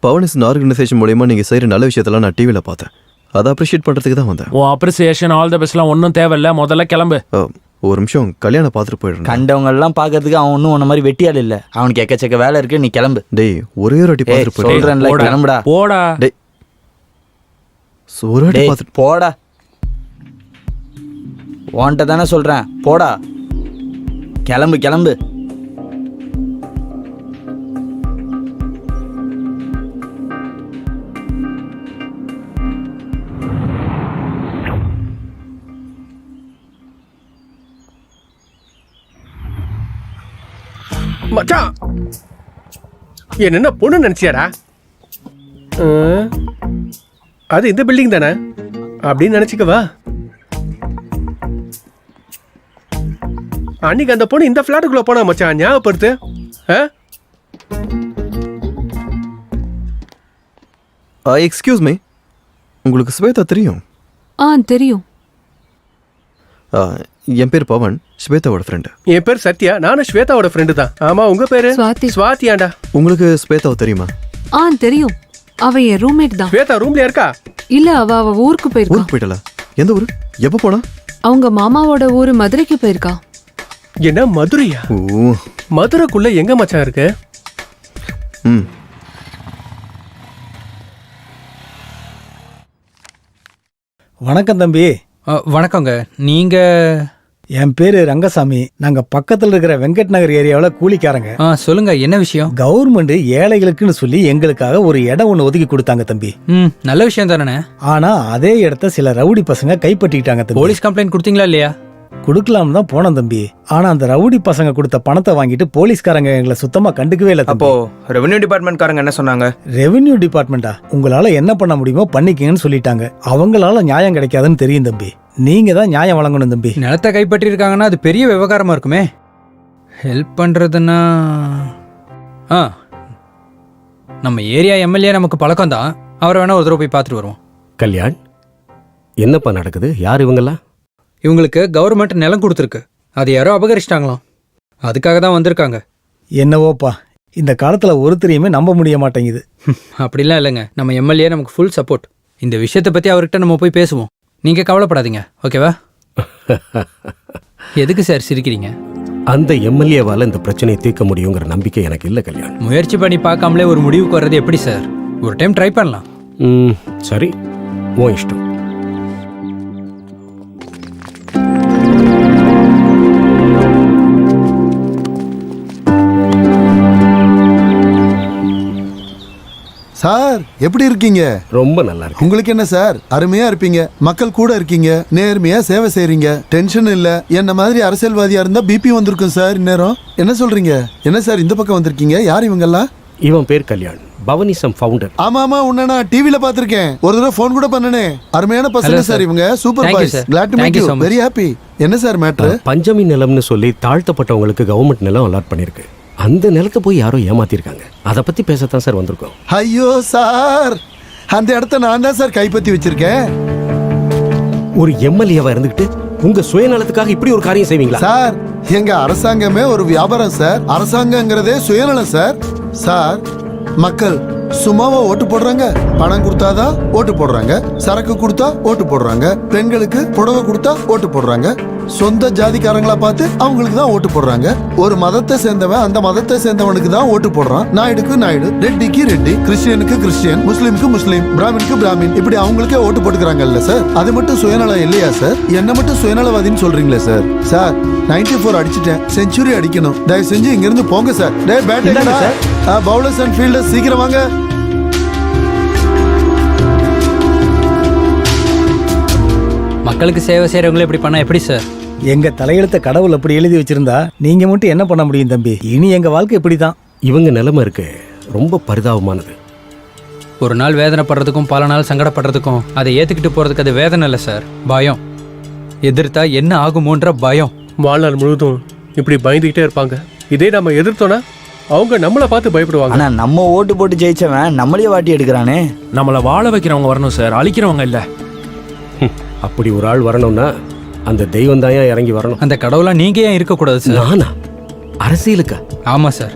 பவனிசன் ஆர்கனைசேஷன் மூலமா நீங்க செய்யற நல்ல விஷயத்தெல்லாம் நான் டிவியில் பார்த்தேன். அதை அப்ரிஷியேட் பண்றதுக்கு தான் வந்தேன். ஓ அப்ரிசியேஷன், ஆல் தி பெஸ்ட்லாம் ஒன்றும் தேவையில்ல, முதல்ல கிளம்பு. ஒரு நிமிஷம் கல்யாணம் பார்த்துட்டு போயிடுறேன். கண்டவங்க எல்லாம் பாக்கிறதுக்கு அவன் ஒன்றும் உன்ன மாதிரி வெட்டியால் இல்ல. அவனுக்கு எக்கச்சக்க வேலை இருக்கு, நீ கிளம்பு. டேய், ஒரே ஒரு வாட்டி பார்த்துட்டு சொல்றேன்ல, கிளம்புடா. போடா. டேய், ஒரு வாட்டி பார்த்துட்டு போடா. உன்கிட்ட தானே சொல்றேன், போடா. கிளம்பு கிளம்பு. மச்சான், என்ன பொண்ணு நினைச்சியாடா? அது இந்த பில்டிங் தானே அப்படின்னு நினைச்சுக்கவா? அன்னைக்கு அந்த பொண்ணு இந்த பிளாட்டுக்குள்ள போனா மச்சான், ஞாபகப்படுத்து. எக்ஸ்கியூஸ் மீ, உங்களுக்கு ஸ்வேதா தெரியும்? தெரியும். என் பேர் பவன், ஸ்வேதாவோட ஃப்ரெண்டு. என் பேர் சத்யா, நானும் ஸ்வேதாவோட ஃப்ரெண்டு தான். ஆமா, உங்க பேரு? சுவாதி. ஸ்வாதியாண்டா. உங்களுக்கு ஸ்வேதாவை தெரியுமா? தெரியும். அவ என் ரூம்மேட் தான். ஸ்வேதா ரூம்ல இருக்கா? இல்ல, அவ ஊருக்கு போயிருக்கா. ஊருக்கு போயிட்டல? எந்த ஊரு? எப்போ போனா? அவங்க மாமாவோட ஊரு மதுரைக்கு போயிருக்கா. என்ன மதுரையா? ஓ, மதுரைக்குள்ள எங்க மச்சான் இருக்கு? ம். வணக்கம் தம்பி. வணக்கங்க. நீங்க? என் பேரு ரங்கசாமி. நாங்க பக்கத்துல இருக்கிற வெங்கட் நகர் ஏரியாவுல கூலிக்காரங்க. சொல்லுங்க, என்ன விஷயம்? கவர்மெண்ட் ஏழைகளுக்குன்னு சொல்லி எங்களுக்காக ஒரு இடம் ஒண்ணு ஒதுக்கி கொடுத்தாங்க தம்பி. நல்ல விஷயம் தானே. ஆனா அதே இடத்த சில ரவுடி பசங்க கைப்பற்றிட்டாங்க தம்பி. போலீஸ் கம்ப்ளைண்ட் கொடுத்தீங்களா இல்லையா? கொடுக்கலாம் தான் போனோம் தம்பி. ஆனா அந்த ரவுடி பசங்க கொடுத்த பணத்தை வாங்கிட்டு போலீஸ்காரங்க எங்களை சுத்தமா கண்டுக்கவே இல்லை. அப்போ ரெவென்யூ டிபார்ட்மெண்ட்காரங்க என்ன சொன்னாங்க? ரெவென்யூ டிபார்ட்மெண்டா உங்களால என்ன பண்ண முடியுமோ பண்ணிக்கங்கன்னு சொல்லிட்டாங்க. அவங்களால நியாயம் கிடைக்காதுன்னு தெரியும் தம்பி. நீங்க தான் நியாயம் வழங்கணும் தம்பி. நிலத்தை கைப்பற்றி இருக்காங்கன்னா அது பெரிய விவகாரமா இருக்குமே. ஹெல்ப் பண்றதுன்னா நம்ம ஏரியா எம்எல்ஏ நமக்கு பழக்கம் தான். அவரை வேணா ஒரு தடவை போய் பார்த்துட்டு வருவோம். கல்யாண், என்னப்பா நடக்குது? யார் இவங்கெல்லாம்? இவங்களுக்கு கவர்மெண்ட் நிலம் கொடுத்துருக்கு. அது யாரோ அபகரிச்சிட்டாங்களாம். அதுக்காக தான் வந்திருக்காங்க. என்னவோப்பா, இந்த காலத்துல ஒருத்தரையுமே நம்ப முடிய மாட்டேங்குது. அப்படிலாம் இல்லைங்க. நம்ம எம்எல்ஏ நமக்கு ஃபுல் சப்போர்ட். இந்த விஷயத்தை பத்தி அவர்கிட்ட நம்ம போய் பேசுவோம். நீங்க கவலைப்படாதீங்க, ஓகேவா? எதுக்கு சார் சிரிக்கிறீங்க? அந்த எம்எல்ஏவால இந்த பிரச்சனையை தீர்க்க முடியுங்கிற நம்பிக்கை எனக்கு இல்லை கல்யாண். முயற்சி பண்ணி பார்க்காமலே ஒரு முடிவுக்கு வர்றது எப்படி சார்? ஒரு டைம் ட்ரை பண்ணலாம். சரி, உன் இஷ்டம். சார், எப்படி இருக்கீங்க? ரொம்ப நல்லா இருக்கு. உங்களுக்கு என்ன சார், அருமையா இருப்பீங்க. மக்கள் கூட இருக்கீங்க, நேர்மையா சேவை செய்றீங்க, டென்ஷன் இல்ல. என்ன மாதிரி அரசியல்வாதியா இருந்தா பிபி வந்திருக்கும் சார் இந்நேரம். என்ன சொல்றீங்க? என்ன சார் இந்த பக்கம் வந்திருக்கீங்க? யார் இவங்க எல்லாம்? இவன் பேர் கல்யாண், பவனிசம் ஃபவுண்டர். ஆமா ஆமா, உன்ன நான் டிவில பாத்திருக்கேன். ஒரு தடவை போன் கூட பண்ணனே. அருமையான பசங்க சார் இவங்க. Super boys. glad to meet you. Very happy. என்ன சார் மேட்டர்? பஞ்சமி நிலம்னு சொல்லி தாழ்த்தப்பட்டவங்களுக்கு கவர்மெண்ட் நிலம் அலாட் பண்ணிருக்கு. அந்த நிலத்தை போய் யாரோ ஏமாத்திருக்காங்க. அதை பத்தி பேசத்தான் சார் வந்திருக்கோம். ஐயோ சார், அந்த இடத்த நான் தான் சார் கைப்பற்றி வச்சிருக்கேன். ஒரு எம்எல்ஏவா இருந்துகிட்டு உங்க சுயநலத்துக்காக இப்படி ஒரு காரியம் செய்வீங்களா? சார், எங்க அரசாங்கமே ஒரு வியாபாரம் சார். அரசாங்கங்கிறதே சுயநலம் சார். சார், மக்கள் சும்மாவா ஓட்டு போடுறாங்க? பணம் கொடுத்தாதான் ஓட்டு போடுறாங்க. சரக்கு கொடுத்தா ஓட்டு போடுறாங்க. பெண்களுக்கு புடவை கொடுத்தா ஓட்டு போடுறாங்க. சொந்த ஜாதிக்காரங்களா பார்த்து அவங்களுக்கு தான் ஓட்டு போடுறாங்க. ஒரு மதத்தை சேர்ந்தவன் அந்த மதத்தை சேர்ந்தவனுக்கு தான் ஓட்டு போடுறான். நாயுடுக்கு நாயுடு, ரெட்டிக்கு ரெட்டி, கிறிஸ்டியனுக்கு கிறிஸ்டியன், முஸ்லீமுக்கு முஸ்லீம், பிராமினுக்கு பிராமின், இப்படி அவங்களுக்கே ஓட்டு போட்டுக்கிறாங்கல்ல சார். அது மட்டும் சுயநலம் இல்லையா சார்? என்ன மட்டும் சுயநலவாதின்னு சொல்றீங்களே சார். சார், 94 அடிச்சிட்டேன், செஞ்சுரி அடிக்கணும். தயவு செஞ்சு இங்க இருந்து போங்க சார். டே பேட் பவுலர்ஸ் அண்ட் ஃபீல்டர்ஸ் சீக்கிரம் வாங்க. மக்களுக்கு சேவை செய்யறவங்களே இப்படி பண்ணா எப்படி சார்? எங்க தலையெழுத்த கடவுள் அப்படி எழுதி வச்சிருந்தா நீங்க மட்டும் என்ன பண்ண முடியும் தம்பி? இனி எங்க வாழ்க்கை இப்படிதான். இவங்க நிலைமை இருக்கு ரொம்ப பரிதாபமானது. ஒரு நாள் வேதனைப்படுறதுக்கும் பல நாள் சங்கடப்படுறதுக்கும் அதை ஏத்துக்கிட்டு போறதுக்கு அது வேதனை இல்லை சார், பயம். எதிர்த்தா என்ன ஆகுமோன்ற பயம். வாழ்நாள் முழுவதும் இப்படி பயந்துகிட்டே இருப்பாங்க. இதே நம்ம எதிர்த்தோன்னா அவங்க நம்மளை பார்த்து பயப்படுவாங்க. ஆனா நம்ம ஓட்டு போட்டு ஜெயிச்சவன் நம்மளே வாட்டி எடுக்கிறானே. நம்மளை வாழ வைக்கிறவங்க வரணும் சார், அழிக்கிறவங்க இல்ல. அப்படி ஒரு ஆள் வரணும்னா அந்த தெய்வம் தான் இறங்கி வரணும். அந்த கடவுளா நீங்க ஏன் இருக்கக்கூடாது சார்? நானா? அரசியலுக்கா? ஆமா சார்,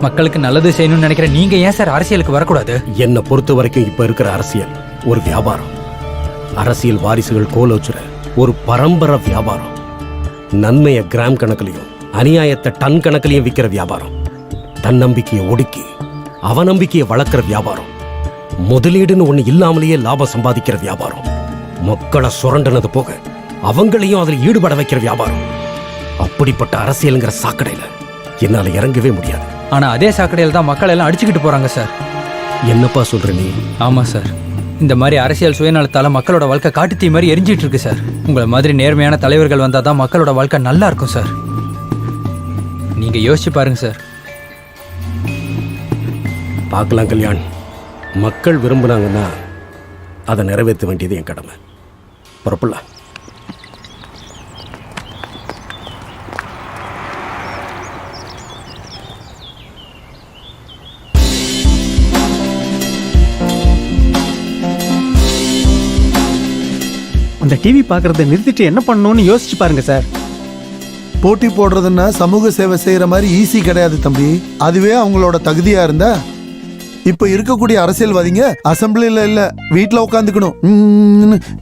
மக்களுக்கு நல்லது செய்யணும்னு நினைக்கிற நீங்க ஏன் சார் அரசியலுக்கு வரக்கூடாது? என்னை பொறுத்த வரைக்கும் இப்ப இருக்கிற அரசியல் ஒரு வியாபாரம். அரசியல் வாரிசுகள் கோலோச்சுற ஒரு பரம்பரை வியாபாரம். நன்மையை கிராம் கணக்கிலையும் அநியாயத்தை டன் கணக்கிலையும் விற்கிற வியாபாரம். தன்னம்பிக்கையை ஒடுக்கி அவநம்பிக்கையை வளர்க்கிற வியாபாரம். முதலீடுன்னு ஒண்ணு இல்லாமலேயே லாபம் சம்பாதிக்கிற வியாபாரம். மக்களை சுரண்டனது போக அவங்களையும் அதில் ஈடுபட வைக்கிற வியாபாரம். அப்படிப்பட்ட அரசியலுங்கிற சாக்கடையில என்னால இறங்கவே முடியாது. ஆனா அதே சாக்கடையில தான் மக்கள் எல்லாம் அடிச்சுக்கிட்டு போறாங்க சார். என்னப்பா சொல்ற நீ? ஆமா சார், இந்த மாதிரி அரசியல் சுயநலத்தால மக்களோட வாழ்க்கை காட்டுத்தீ மாதிரி எரிஞ்சிட்டு இருக்கு சார். உங்களை மாதிரி நேர்மையான தலைவர்கள் வந்தா தான் மக்களோட வாழ்க்கை நல்லா இருக்கும் சார். நீங்க யோசிச்சு பாருங்க சார். பார்க்கலாம் கல்யாண், மக்கள் விரும்புனாங்கன்னா அதை நிறைவேற்ற வேண்டியது என் கடமை. புறப்படலாம். அந்த டிவி பார்க்கறத நிறுத்திட்டு என்ன பண்ணணும்னு யோசிச்சு பாருங்க சார். போட்டி போடுறதுன்னா சமூக சேவை செய்யற மாதிரி ஈஸி கிடையாது தம்பி. அதுவே அவங்களோட தகுதியா இருந்தா இப்ப இருக்கக்கூடிய அரசியல்வாதிங்க அசம்பிளில இல்ல வீட்டுல உட்காந்துக்கணும்,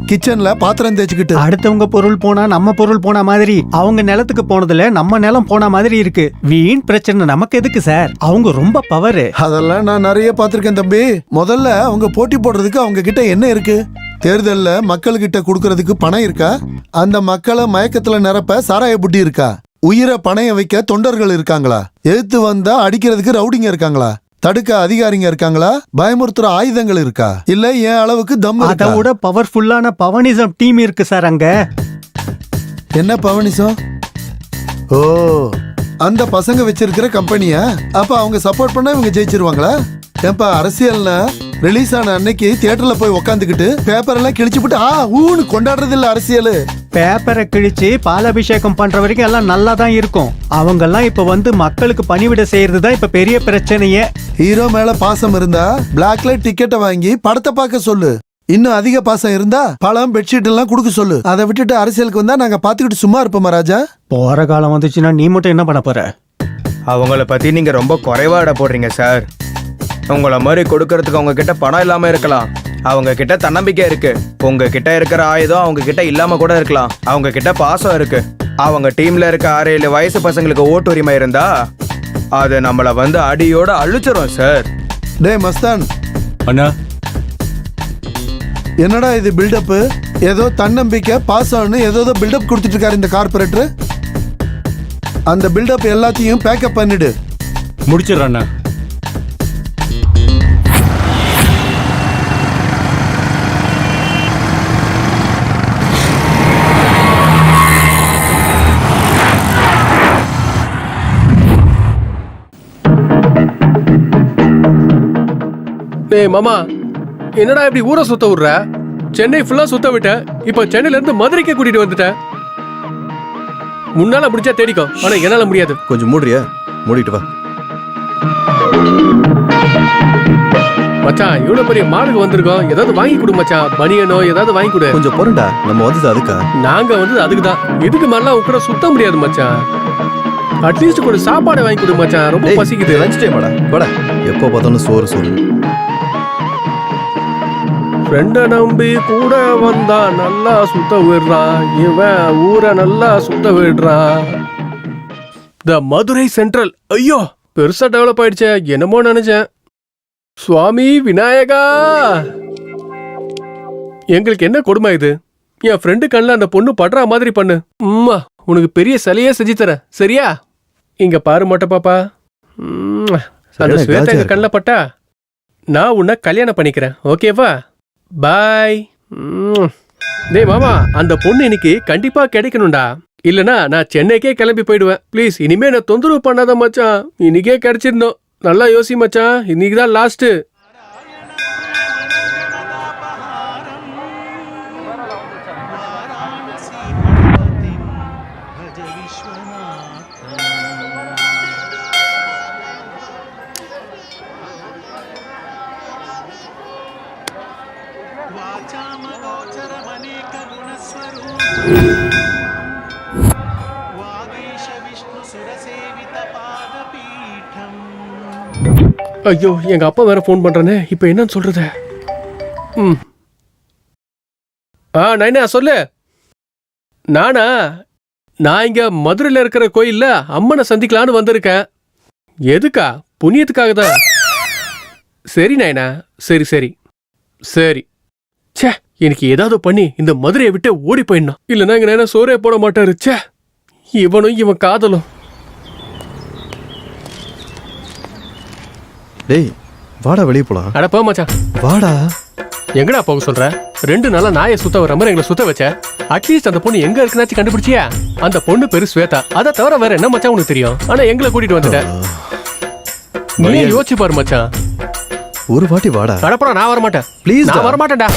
கிச்சன்ல பாத்திரம் தேய்ச்சிக்கிட்டு. அடுத்தவங்க பொருள் போனா நம்ம பொருள் போன மாதிரி, அவங்க நிலத்துக்கு போனதுல நம்ம நிலம் போன மாதிரி இருக்கு. வீண் பிரச்சனை நமக்கு எதுக்கு சார்? அவங்க ரொம்ப பவர். அதெல்லாம் நான் நிறைய பாத்திருக்கேன் தம்பி. முதல்ல அவங்க போட்டி போடுறதுக்கு அவங்க கிட்ட என்ன இருக்கு? தேர்தல்ல மக்கள்கிட்ட கொடுக்கறதுக்கு பணம் இருக்கா? அந்த மக்களை மயக்கத்துல நிரப்ப சாராய புட்டி இருக்கா? உயிரை பணைய வைக்க தொண்டர்கள் இருக்காங்களா? எதிர்த்து வந்தா அடிக்கிறதுக்கு ரவுடிங்க இருக்காங்களா? தடுக்க அதிகாரிங்க இருக்காங்களா? பயமுறுத்துற ஆயுதங்கள் இருக்கா? இல்ல என் அளவுக்கு தம் அதை விட பவர்ஃபுல்லான பவனிசம் டீம் இருக்கு சார் அங்க. என்ன பவனிசம்? ஓ, அந்த பசங்க வச்சிருக்கிற கம்பெனியா? அப்ப அவங்க சப்போர்ட் பண்ணா இவங்க ஜெயிச்சிருவாங்களா? ஏன்பா, அரசியல்னா ரிலீஸ் ஆன அன்னைக்கு தியேட்டர்ல போய் உக்காந்துக்கிட்டு பேப்பர் எல்லாம் கிழிச்சு போட்டு ஊன்னு கொண்டாடுறது இல்ல அரசியல். பேப்பரை கிழிச்சு பாலாபிஷேகம் பண்ற வரைக்கும் எல்லாம் நல்லா தான் இருக்கும். அவங்க எல்லாம் இப்ப வந்து மக்களுக்கு பணிவிட செய்யறது தான் இப்ப பெரிய பிரச்சனையே. ஹீரோ மேல பாசம் இருந்தா பிளாக்ல டிக்கெட்டை வாங்கி படத்தை பார்க்க சொல்லு. இன்னும் அதிக பாசம் இருந்தா பழம் பெட்ஷீட் எல்லாம் கொடுக்க சொல்லு. அதை விட்டுட்டு அரசியலுக்கு வந்தா நாங்க பாத்துக்கிட்டு சும்மா இருப்போமா ராஜா? போற காலம் வந்துச்சுன்னா நீ மட்டும் என்ன பண்ண போற? அவங்கள பத்தி நீங்க ரொம்ப குறைவா இட போடுறீங்க சார். உங்களை மாதிரி கொடுக்கறதுக்கு அவங்க கிட்ட பணம் இல்லாம இருக்கலாம், அவங்க கிட்ட தன்னம்பிக்கை இருக்கு. உங்க கிட்ட இருக்கிற ஆயுதம் அவங்க கிட்ட இல்லாம கூட இருக்கலாம். அவங்க கிட்ட பாசம் இருக்கு. அவங்க டீம்ல இருக்க 6-7 வயசு பசங்களுக்கு ஓட்டு உரிமை இருந்தா அது நம்மள வந்து அடியோட அழிச்சிரும் சார். டே மஸ்தான் அண்ணா, என்னடா இது பில்டப்? ஏதோ தன்னம்பிக்கை பாசம்னு ஏதோ பில்டப் கொடுத்துட்டு இருக்காரு இந்த கார்பரேட்டர். அந்த பில்டப் எல்லாத்தையும் பேக்கப் பண்ணிடு. முடிச்சிடுறேண்ணா. டேய் மாமா, என்னடா இப்படி ஊரை சுத்த விடுற? சென்னை ஃபுல்லா சுத்த விட்ட, இப்ப சென்னையில இருந்து மதுரைக்கே கூட்டிட்டு வந்துட்டேன். முன்னால முடிச்சா தேடிக்கோ, ஆனா என்னால முடியாது. கொஞ்சம் மூடுறியா? மூடிட்டு வா. மச்சான், இவ்வளவு பெரிய மாடுக்கு வந்திருக்கோம், ஏதாவது வாங்கி கொடு மச்சான். பனியனோ ஏதாவது வாங்கி கொடு. கொஞ்சம் பொருண்டா, நம்ம வந்தது அதுக்கா? நாங்க வந்து அதுக்கு தான். இதுக்கு மேல உன் கூட சுத்த முடியாது மச்சான். அட்லீஸ்ட் கூட சாப்பாடு வாங்கி கொடு மச்சான், ரொம்ப பசிக்குது. லஞ்ச் டைம் வாடா, வாடா. எப்போ பார்த்தாலும் சோறு சோறு. ஃப்ரெண்ட நம்பி கூட வந்தா நல்லா சுத்த விடுறான், இவன் ஊரை நல்லா சுத்த விடுறான். த மதுரை சென்ட்ரல், ஐயோ பெருசா டெவலப் ஆயிடுச்சே, என்னமோ நினைச்சேன். சுவாமி விநாயகா, எங்களுக்கு என்ன கொடுமை இது? என் ஃப்ரெண்டு கண்ணில் அந்த பொண்ணு படுற மாதிரி பண்ணு. உனக்கு பெரிய சிலையே செஞ்சு தரேன், சரியா? இங்க பாரு மட்டும் பாப்பா, அந்த ஸ்வேதா எங்க கண்ணில் பட்டா நான் உன்னை கல்யாணம் பண்ணிக்கிறேன், ஓகேவா? பாய். டேய் மாமா, அந்த பொண்ணு இன்னைக்கு கண்டிப்பா கிடைக்கணும்டா, இல்லனா நான் சென்னைக்கே கிளம்பி போயிடுவேன். ப்ளீஸ் இனிமே நான் தொந்தரவு பண்ணாத மச்சான். இன்னைக்கே கிடைச்சிருந்தோம். நல்லா யோசி மச்சான், இன்னைக்குதான் லாஸ்ட். ஐயோ, எங்க அப்பா வேற போன் பண்றானே, இப்ப என்னன்னு சொல்றது? நைனா சொல்லு. நானா? நான் இங்க மதுரையில இருக்கிற கோயில்ல அம்மனை சந்திக்கலான்னு வந்திருக்கேன். எதுக்கா? புண்ணியத்துக்காக தான். சரி நைனா, சரி சரி சரி. ச்சே, எனக்கு ஏதாவது பண்ணி இந்த மதுரையை விட்டு ஓடி போயிடணும், இல்லைன்னா இங்க நைனா சோறே போட மாட்டாரு. ச்சே, இவனும் இவன் காதலும். டேய் வாடா, வெளியே போலாம். அட போ மச்சான். வாடா. எங்கடா போக சொல்ற? 2 நாளா நாயை சுத்த வர மாதிரி எங்களை சுத்த வச்ச. அட்லீஸ்ட் அந்த பொண்ணு எங்க இருக்குனாச்சும் கண்டுபிடிச்சியா? அந்த பொண்ணு பேரு ஸ்வேதா, அதை தவிர வேற என்ன மச்சான் உனக்கு தெரியும்? ஆனா எங்களை கூட்டிட்டு வந்துட்ட. நீ யோசிச்சு பாரு மச்சான். ஒரு வாட்டி வாடா. அடப்பா, நான் வர மாட்டேன். ப்ளீஸ், நான் வர மாட்டேன்டா.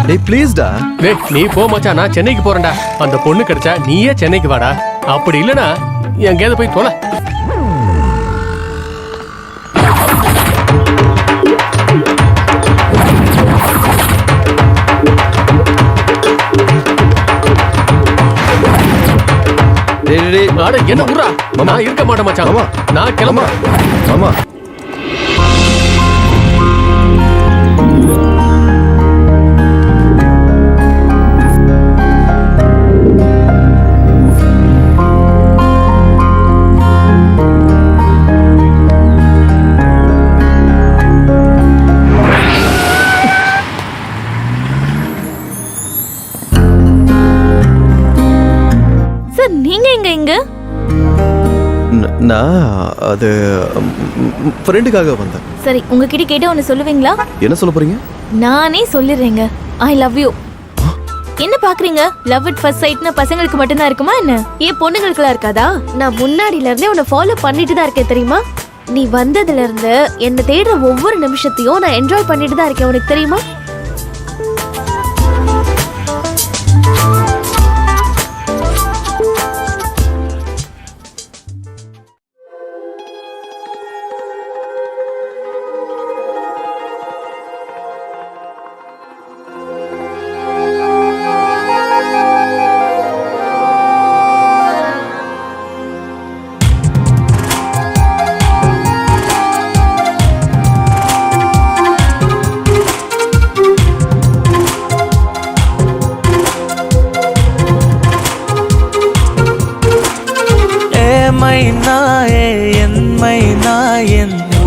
டேய் ப்ளீஸ்டா. டேய் நீ போ மச்சான், நான் சென்னைக்கு போறேன்டா. அந்த பொண்ணு கிடைச்சா நீயே சென்னைக்கு வாடா. அப்படி இல்லனா எங்கேயாவது போய் தொலை. அட, என்ன உர்றா? நான் இருக்க மாட்டேன் மச்சான். நான் கிளம்புறேன். ஆமா சார் நீங்க எங்க இங்க? நான் அது ஃப்ரெண்டுக்காக வந்தேன். சரி உங்ககிட்ட கேட்டு ஒன்னு சொல்லுவீங்களா? என்ன சொல்ல போறீங்க? நானே சொல்லிடுறேங்க. I love you. என்ன பாக்குறீங்க? லவ் இட் ஃபர்ஸ்ட் சைட்னா பசங்களுக்கு மட்டும்தான் இருக்குமா என்ன? ஏன் பொண்ணுங்களுக்குலாம் இருக்காதா? நான் முன்னாடில இருந்தே உன்னை ஃபாலோ பண்ணிட்டு தான் இருக்கேன் தெரியுமா? நீ வந்ததுல இருந்து என்ன தேடுற ஒவ்வொரு நிமிஷத்தையும் நான் என்ஜாய் பண்ணிட்டு தான் இருக்கேன். உனக்கு தெரியுமா?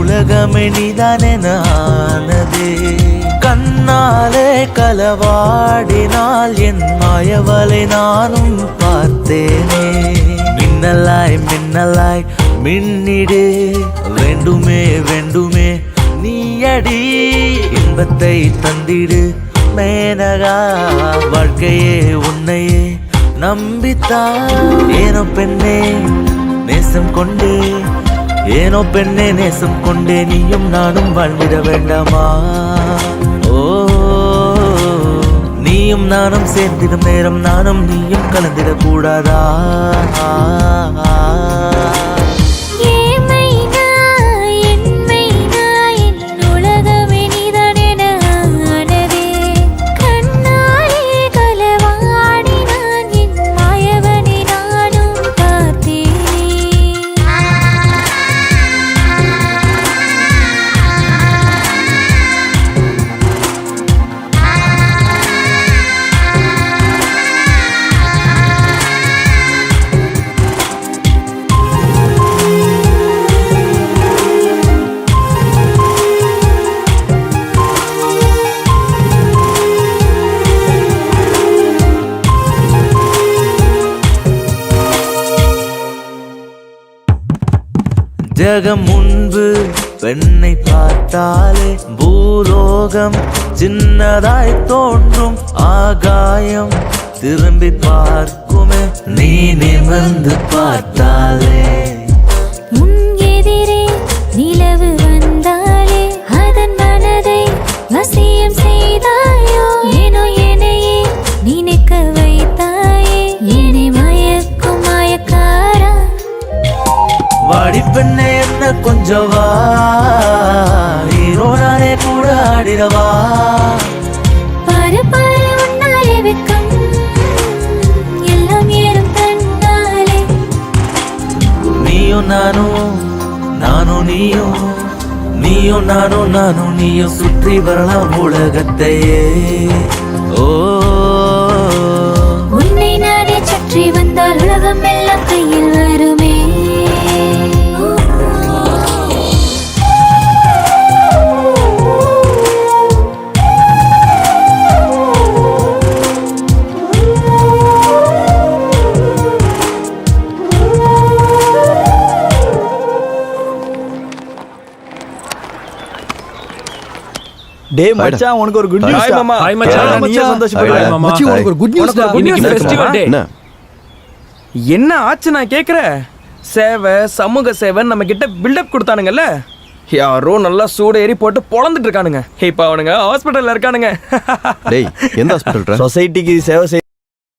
உலகமே நீதானென ஆனதே கண்ணாலே களவாடினால் என் மாயவலை நானும் பார்த்தேனே மின்னலாய் மின்னலாய் மின்னிடு வேண்டுமே வேண்டுமே நீயடி இன்பத்தை தந்திடு மேனகா வாழ்க்கையே உன்னையே நம்பித்தான் ஏனோ பெண்ணே நேசம் கொண்டு ஏனோ பெண்ணே நேசம் கொண்டே நீயும் நானும் வாழ்ந்திட வேண்டாமா ஓ நீயும் நானும் சேர்ந்திடும் நேரம் நானும் நீயும் கலந்திட கூடாதா ஜகம் முன்பு பெண்ணை பார்த்தாலே பூலோகம் சின்னதாய் தோன்றும் ஆகாயம் திரும்பி பார்க்குமே நீ நிமிர்ந்து பார்த்தாலே உன் எதிரே நிலவு வந்தாலே அதன் மனதை வசியம் செய்தாயோ ஏனோ என்னையே நினைக்க வைத்தாயே என்னை மயக்கும் மயக்காரா வாடி பெண்ணே என்ன கொஞ்சம் வா ஹீரோ நானே கூட ஆடிடவா பாரு பாரு உன்னாலே வெக்கம் எல்லாம் ஏறும் தன்னாலே நீயும் நானும் நானும் நீயும் நீயும் நானும் நானும் நீயும் சுற்றி வரலாம் உலகத்தையே ஓ உன்னை நானே சுற்றி வந்தால் உலகம் எல்லாம் கையில் வருமே டேய் மச்சான் உனக்கு ஒரு குட் நியூஸ். ஹாய் மாமா. ஹாய் மச்சான். நீயே சந்தோஷப்படு. மச்சி உனக்கு ஒரு குட் நியூஸ். இன்னைக்கு ஃபெஸ்டிவல் டே. என்ன ஆச்சு நான் கேக்குறேன். சேவை சமூக சேவைன்னு நம்ம கிட்ட பில்டப் கொடுத்தானுங்கல்ல, யாரோ நல்லா சூடு ஏறி போட்டு பொளந்துட்டு இருக்கானுங்க. இப்ப அவனுங்க ஹாஸ்பிட்டல்ல இருக்கானுங்க. டேய் எந்த ஹாஸ்பிட்டல்? சொசைட்டிக்கு சேவை